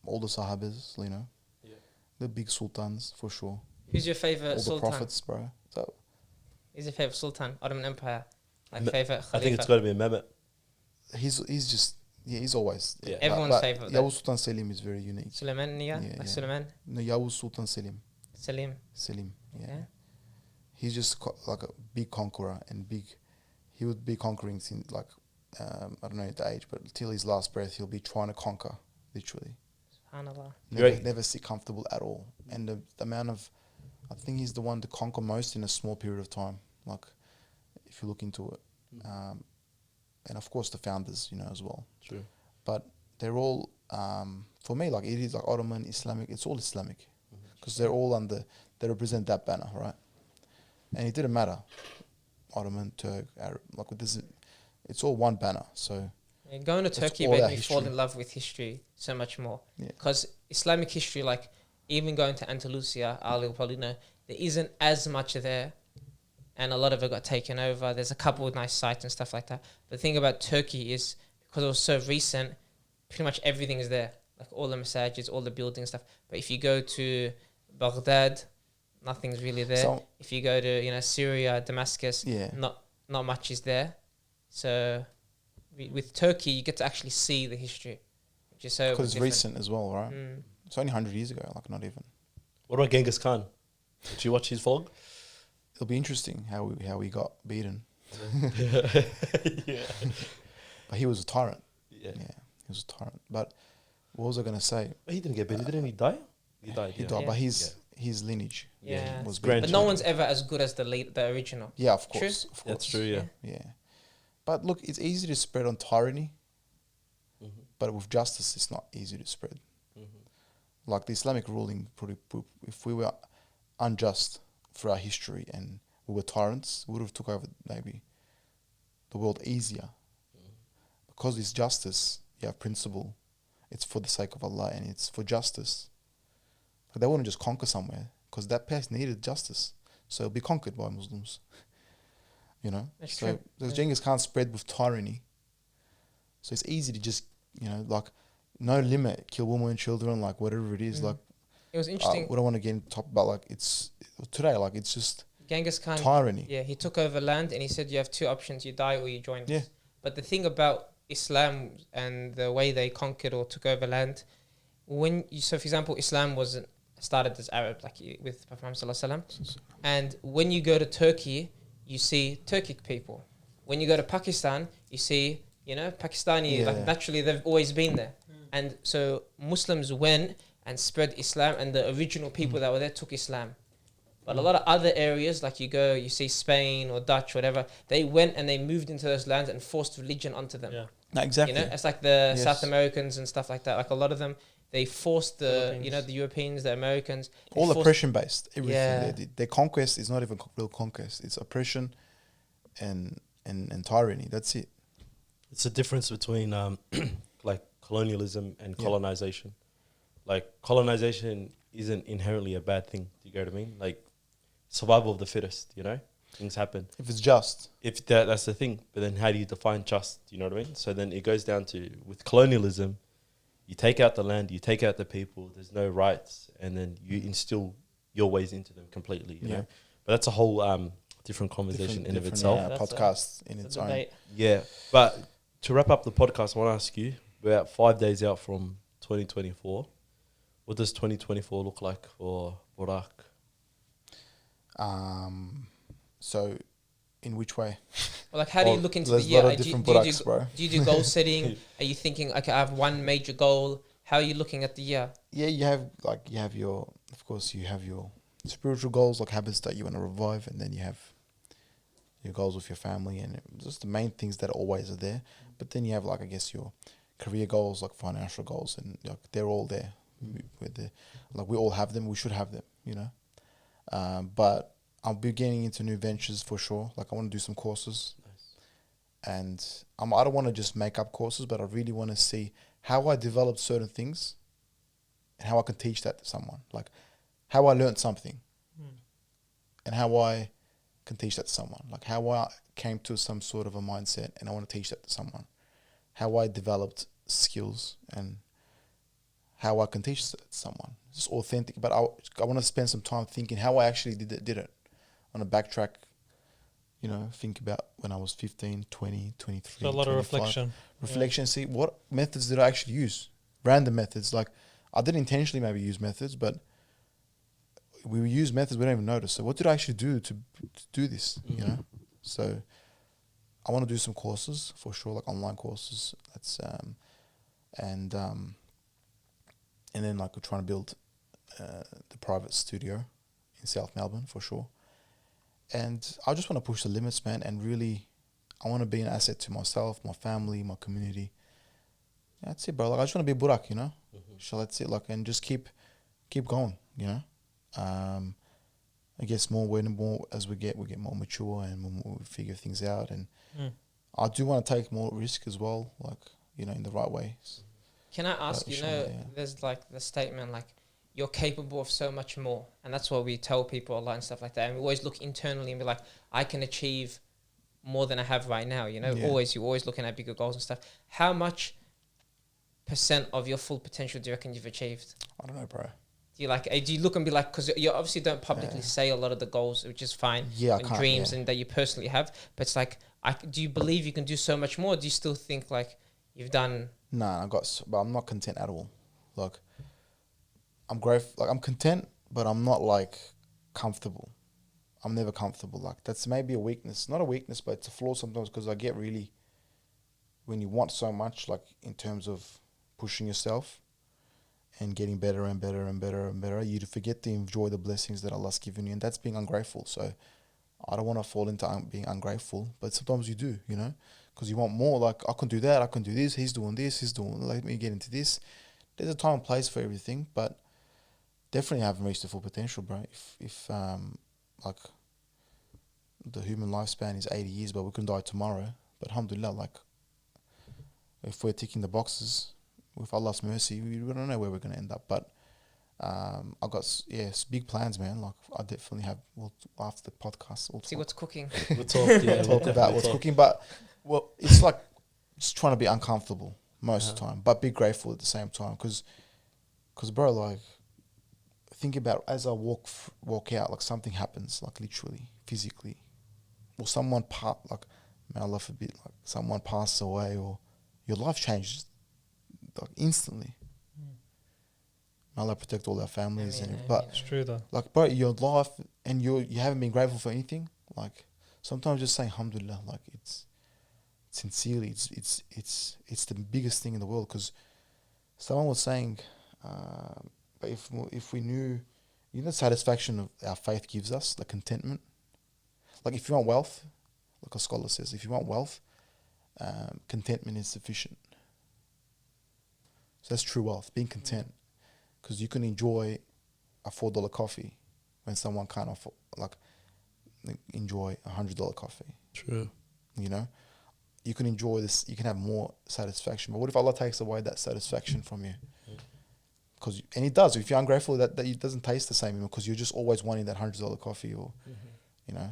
S2: All the Sahabas, you know.
S1: Yeah.
S2: The big sultans for sure.
S4: who's your favorite
S2: All the
S4: sultan?
S2: prophets, bro. So
S4: Who's your favorite sultan? Ottoman Empire, like
S1: Me-
S4: favorite Khalifa.
S1: I think it's got to be a Mehmet.
S2: he's just he's always
S1: Yeah.
S4: Everyone's favourite, though.
S2: Yavuz Sultan Selim is very unique.
S4: Suleiman,
S2: Yeah,
S4: like
S2: yeah.
S4: Suleiman,
S2: No, Yavuz Sultan Selim.
S4: Salim.
S2: Selim. Yeah.
S4: Okay.
S2: He's just like a big conqueror and big. He would be conquering since like I don't know the age, but till his last breath, he'll be trying to conquer, literally.
S4: Subhanallah.
S2: Never sit comfortable at all. And the amount of, I think he's the one to conquer most in a small period of time. Like, if you look into it, and of course the founders, you know, as well.
S1: True.
S2: But they're all, for me, like it is like Ottoman, Islamic. It's all Islamic, because they're all under. They represent that banner, right? And it didn't matter, Ottoman, Turk, Arab. Like this, it's all one banner. So
S4: Yeah, going to
S2: That's
S4: Turkey
S2: all
S4: made
S2: our
S4: me fall
S2: history.
S4: in love with history so much more.
S2: Yeah.
S4: Because Islamic history, like even going to Andalusia, Ali will probably know, there isn't as much there. And a lot of it got taken over. There's a couple of nice sites and stuff like that. But the thing about Turkey is, because it was so recent, pretty much everything is there. Like all the masajids, all the buildings stuff. But if you go to Baghdad, nothing's really there.
S2: So-
S4: if you go to, Syria, Damascus,
S2: yeah,
S4: not much is there. So with Turkey, you get to actually see the history, which is so
S2: because it's
S4: different.
S2: recent as well, right?
S4: Mm.
S2: It's only 100 years ago, like not even.
S1: What about Genghis Khan? Did you watch his vlog?
S2: It'll be interesting how we got beaten.
S1: Yeah.
S2: But he was a tyrant.
S1: Yeah.
S2: Yeah, he was a tyrant. But what was I gonna say?
S1: He didn't get beaten, didn't he? Die? He died.
S2: He
S1: yeah.
S2: died,
S4: Yeah.
S2: but his lineage
S4: Yeah.
S2: was
S1: Grand-
S2: beaten.
S4: But no one's ever as good as the original.
S2: Yeah, of
S4: True.
S2: course, of course.
S1: That's true, yeah.
S2: Yeah, but look, it's easy to spread on tyranny,
S1: Mm-hmm.
S2: but with justice, it's not easy to spread. Like the Islamic ruling, if we were unjust for our history and we were tyrants, we would have took over maybe the world easier. Because it's justice, you have principle. It's for the sake of Allah and it's for justice. But they wouldn't just conquer somewhere because that place needed justice, so it'll be conquered by Muslims. You know,
S4: That's
S2: so
S4: true.
S2: the
S4: Yeah.
S2: Genghis Khan spread with tyranny. So it's easy to just like no limit, kill women and children, like whatever it is. Like
S4: It was interesting.
S2: we don't want to get into top about like it's today, like it's just
S4: Genghis Khan,
S2: tyranny.
S4: yeah, he took over land and he said you have two options: you die or you join us.
S2: Yeah.
S4: But the thing about Islam and the way they conquered or took over land, so for example, Islam wasn't started as Arab, like with Prophet Muhammad Sallallahu Alaihi Wasallam. And when you go to Turkey, you see Turkic people. When you go to Pakistan, you see, Pakistani,
S2: Yeah.
S4: like naturally they've always been there. And so Muslims went and spread Islam, and the original people that were there took Islam. But a lot of other areas, like you see Spain or Dutch, whatever, they went and they moved into those lands and forced religion onto them.
S5: Yeah.
S2: No, exactly.
S4: It's like the
S2: Yes.
S4: South Americans and stuff like that. Like a lot of them, they forced the
S5: Philippines.
S4: the Europeans, the Americans. they
S2: All
S4: forced-
S2: oppression based. Everything.
S4: Yeah.
S2: Their conquest is not even real conquest. It's oppression and tyranny. That's it.
S1: It's a difference between like colonialism and
S2: Yeah.
S1: colonization. Like colonization isn't inherently a bad thing. Do you get what I mean? Like survival of the fittest. Things happen.
S2: If it's just.
S1: If that's the thing, but then how do you define just? You know what I mean? So then it goes down to with colonialism, you take out the land, you take out the people. There's no rights, and then you instill your ways into them completely. You
S2: Yeah.
S1: know, but that's a whole different conversation in of
S2: different,
S1: itself.
S4: That's a-
S2: podcast in
S4: It's
S2: its
S4: a
S2: own.
S4: debate.
S1: Yeah, but to wrap up the podcast, I want to ask you: we're about 5 days out from 2024. What does 2024 look like for Burak?
S2: So, in which way?
S4: Or like, how do you
S2: Well,
S4: look into the
S2: there's a
S4: year?
S2: lot of
S4: Do
S2: different
S4: do you
S2: Buraks, bro.
S4: do you do goal setting? Are you thinking, okay, I have one major goal? How are you looking at the year?
S2: Yeah, you have your, of course, you have your spiritual goals, like habits that you want to revive, and then you have your goals with your family, and just the main things that always are there. But then you have, like, I guess, your career goals, like financial goals, and like they're all there. Like we all have them. We should have them, you know. But I'll be getting into new ventures for sure. Like I want to do some courses, and I don't want to just make up courses, but I really want to see how I develop certain things, and how I can teach that to someone. Like how I learned something, and how I can teach that to someone. Like how I came to some sort of a mindset, and I want to teach that to someone. How I developed skills, and how I can teach it to someone. It's authentic, but I want to spend some time thinking how I actually did it. I want to backtrack, you know, think about when I was 15, 20, 23,
S5: So a lot of
S2: 25.
S5: reflection.
S2: Reflection, see what methods did I actually use? Random methods. Like I didn't intentionally maybe use methods, but we use methods we don't even notice. So what did I actually do to do this, you know? So I want to do some courses for sure, like online courses. That's and then like we're trying to build the private studio in South Melbourne for sure. And I just want to push the limits, man, and really I want to be an asset to myself, my family, my community. That's it, bro. Like I just want to be Burak, you know? So that's it, like, and just keep going, you know? I guess more as we get more mature and more we figure things out, and I do want to take more risk as well, like, you know, in the right ways.
S4: Can I ask, you know,
S2: yeah.
S4: there's like the statement like you're capable of so much more, and that's what we tell people a lot and stuff like that. And we always look internally and be like, I can achieve more than I have right now. You know,
S2: Yeah.
S4: you're always looking at bigger goals and stuff. How much % of your full potential do you reckon you've achieved?
S2: I don't know, bro.
S4: Do you look and be like, because you obviously don't publicly
S2: Yeah.
S4: say a lot of the goals, which is fine,
S2: Yeah, I
S4: and
S2: can't,
S4: dreams
S2: yeah.
S4: and that you personally have, but it's like, do you believe you can do so much more? Do you still think like you've done?
S2: Nah, but I'm not content at all. Like, I'm grateful. Like, I'm content, but I'm not like comfortable. I'm never comfortable. Like, that's maybe a weakness. Not a weakness, but it's a flaw sometimes, because I get really, when you want so much, like in terms of pushing yourself and getting better and better and better and better, you forget to enjoy the blessings that Allah's given you, and that's being ungrateful. So I don't want to fall into being ungrateful, but sometimes you do, you know, because you want more. Like, I can do that, I can do this, he's doing this, let me get into this. There's a time and place for everything, but definitely haven't reached the full potential, bro. If like the human lifespan is 80 years, but we can die tomorrow. But alhamdulillah, like, if we're ticking the boxes with Allah's mercy, we don't know where we're going to end up. But I got big plans, man. Like, I definitely have. Well, after the podcast, we'll
S4: See what's cooking.
S1: We'll talk. Yeah,
S2: talk about what's cooking. But well, it's like just trying to be uncomfortable most of the time, but be grateful at the same time. Because bro, like, think about as I walk out, like something happens, like literally, physically, or someone like, may Allah forbid, like someone passes away, or your life changes, like instantly. May Allah protect all our families, but
S5: It's true though.
S2: like, bro, your life, and you haven't been grateful for anything. Like, sometimes just saying alhamdulillah, like, it's sincerely, it's the biggest thing in the world. Because someone was saying, but if we knew, you know, the satisfaction of our faith gives us, the contentment. Like, if you want wealth, like a scholar says, if you want wealth, contentment is sufficient. So that's true wealth, being content. Because you can enjoy a $4 coffee when someone can't enjoy $100 coffee.
S1: True.
S2: You know, you can enjoy this. You can have more satisfaction. But what if Allah takes away that satisfaction from you? Because and it does. If you're ungrateful, that it doesn't taste the same, because you're just always wanting that $100 coffee, or you know,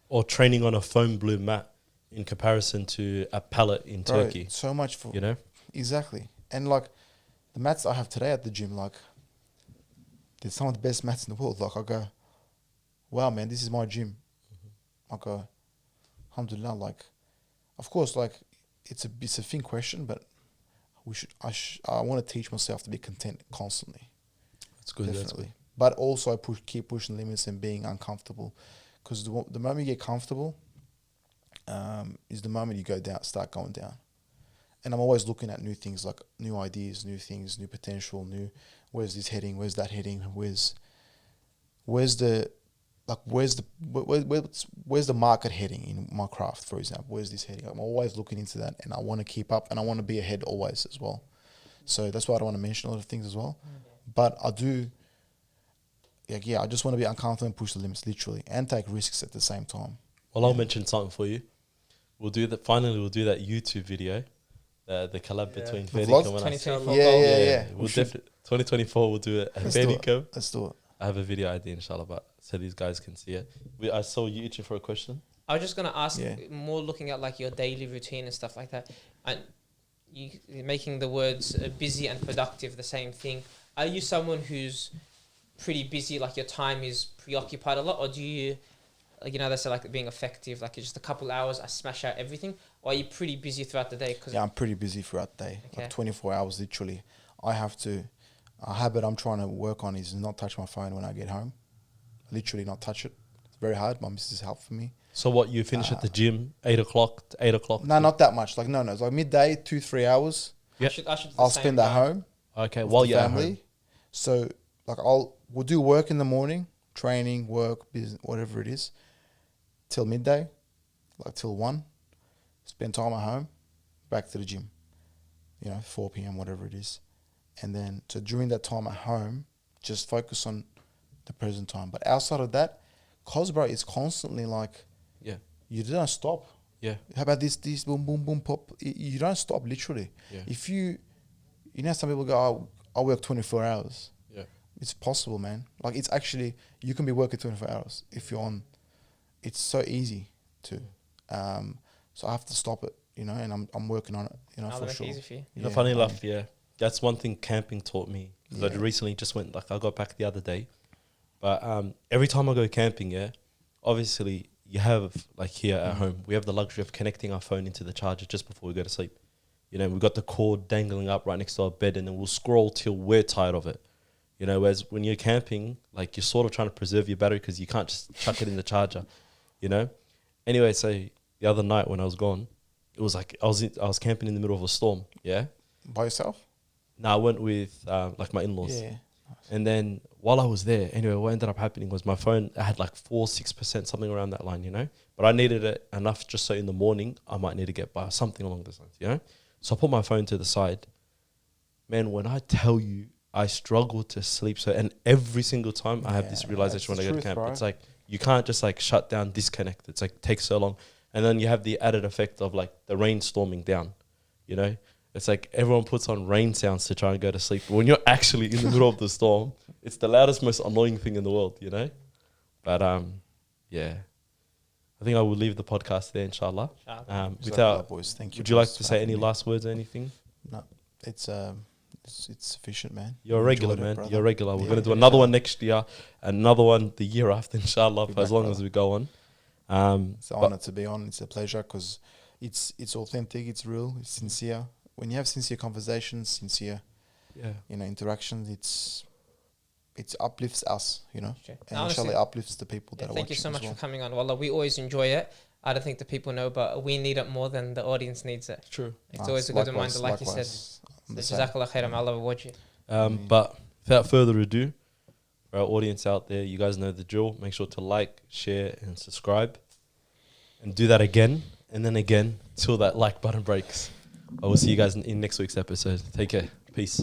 S1: Or training on a foam blue mat in comparison to a pallet in Turkey.
S2: So much for,
S1: you know,
S2: exactly. And like the mats I have today at the gym, like, they're some of the best mats in the world. Like, I go, wow, man, this is my gym. I go, alhamdulillah. Like, of course, like, it's a thin question, but I want to teach myself to be content constantly.
S1: It's good. That's
S2: definitely.
S1: good.
S2: But also keep pushing limits and being uncomfortable, because the moment you get comfortable, is the moment you start going down. And I'm always looking at new things, like new ideas, new things, new potential, where's this heading, where's that heading, where's the market heading in my craft, for example? Where's this heading? I'm always looking into that, and I want to keep up, and I want to be ahead always as well. So that's why I don't want to mention a lot of things as well. But I do, I just want to be uncomfortable and push the limits, literally, and take risks at the same time.
S1: Well, I'll mention something for you. We'll do that. Finally, we'll do that YouTube video, the collab between
S2: The
S1: Vedicum
S2: vlog?
S1: and us.
S4: 2024
S2: Yeah,
S4: goal.
S2: yeah, yeah.
S1: We'll 2024. We'll do it. And
S2: Let's do it.
S1: Vedicum.
S2: Let's do it.
S1: I have a video idea, inshallah, but so these guys can see it. I saw you itching for a question.
S4: I was just gonna ask,
S2: Yeah.
S4: more looking at like your daily routine and stuff like that, and you're making the words busy and productive the same thing. Are you someone who's pretty busy, like your time is preoccupied a lot, or do you, like, they say like being effective, like it's just a couple hours, I smash out everything, or are you pretty busy throughout the day? Cause
S2: Yeah, I'm pretty busy throughout the day,
S4: Okay.
S2: like 24 hours literally. I have to. A habit I'm trying to work on is not touch my phone when I get home. Literally not touch it. It's very hard. My missus helped for me.
S1: So what, you finish at the gym 8 o'clock to 8 o'clock?
S2: No, not that much. Like no, it's like midday, 2-3 hours.
S1: Yeah.
S4: I should
S2: I'll spend at home
S1: Okay,
S2: with
S1: while
S2: the
S1: you're at
S2: family.
S1: home.
S2: So like we'll do work in the morning, training, work, business, whatever it is, till midday, like till 1. Spend time at home, back to the gym. 4 p.m, whatever it is. And then, so during that time at home, just focus on the present time. But outside of that, cause bro, it's constantly like,
S1: Yeah.
S2: you don't stop.
S1: Yeah.
S2: How about this, boom, boom, boom, pop? You don't stop, literally.
S1: Yeah.
S2: If some people go, oh, I work 24 hours.
S1: Yeah.
S2: It's possible, man. Like, it's actually, you can be working 24 hours if you're on. It's so easy to. So I have to stop it, and I'm working on it,
S4: I'll
S2: for
S4: make
S2: sure.
S4: it easy for you.
S2: Yeah,
S1: Funny
S2: man.
S1: enough, yeah. That's one thing camping taught me. Because I
S2: Yeah.
S1: recently just went, I got back the other day. But every time I go camping, obviously you have, like here at home, we have the luxury of connecting our phone into the charger just before we go to sleep. We've got the cord dangling up right next to our bed, and then we'll scroll till we're tired of it. Whereas when you're camping, like you're sort of trying to preserve your battery because you can't just chuck it in the charger, Anyway, so the other night when I was gone, it was like I was camping in the middle of a storm,
S2: By yourself?
S1: No, I went with like my in-laws.
S2: Yeah.
S1: And then while I was there, anyway, what ended up happening was my phone, I had like 4-6%, something around that line, But I needed it enough just so in the morning I might need to get by, something along those lines, So I put my phone to the side. Man, when I tell you, I struggle to sleep. So, and every single time I have this
S2: Yeah,
S1: realization when
S2: that's
S1: I go
S2: the
S1: to camp,
S2: truth, bro.
S1: it's like you can't just like shut down, disconnect. It's like takes so long. And then you have the added effect of like the rain storming down, It's like everyone puts on rain sounds to try and go to sleep. But when you're actually in the middle of the storm, it's the loudest, most annoying thing in the world, But yeah, I think I will leave the podcast there, inshallah. Without,
S2: boys, thank you.
S1: would you like
S2: boys,
S1: to
S2: for
S1: say
S2: having
S1: any
S2: me.
S1: last words or anything?
S2: No, it's sufficient, man.
S1: You're a regular,
S2: Enjoyed it,
S1: man.
S2: brother.
S1: You're a regular. We're
S2: Yeah,
S1: going to do
S2: inshallah.
S1: another one next year, another one the year after, inshallah,
S2: Be
S1: for as
S2: back,
S1: long
S2: brother.
S1: as we go on.
S2: It's an honor to be on. It's a pleasure because it's authentic, it's real, it's sincere. When you have sincere conversations, sincere,
S1: Yeah.
S2: interactions, it uplifts us,
S4: Sure.
S2: and
S4: No, honestly,
S2: inshallah uplifts the people that are
S4: thank
S2: watching.
S4: you so much
S2: as well.
S4: for coming on. Wallah, we always enjoy it. I don't think the people know, but we need it more than the audience needs it.
S1: True.
S4: It's
S2: Nice.
S4: always a good
S2: Likewise,
S4: reminder, like you said.
S2: likewise. I'm the
S4: So
S2: same.
S4: Jazakallah khairan, Allah reward you.
S1: But without further ado, for our audience out there, you guys know the drill. Make sure to like, share, and subscribe. And do that again, and then again, till that like button breaks. I will see you guys in next week's episode. Take care. Peace.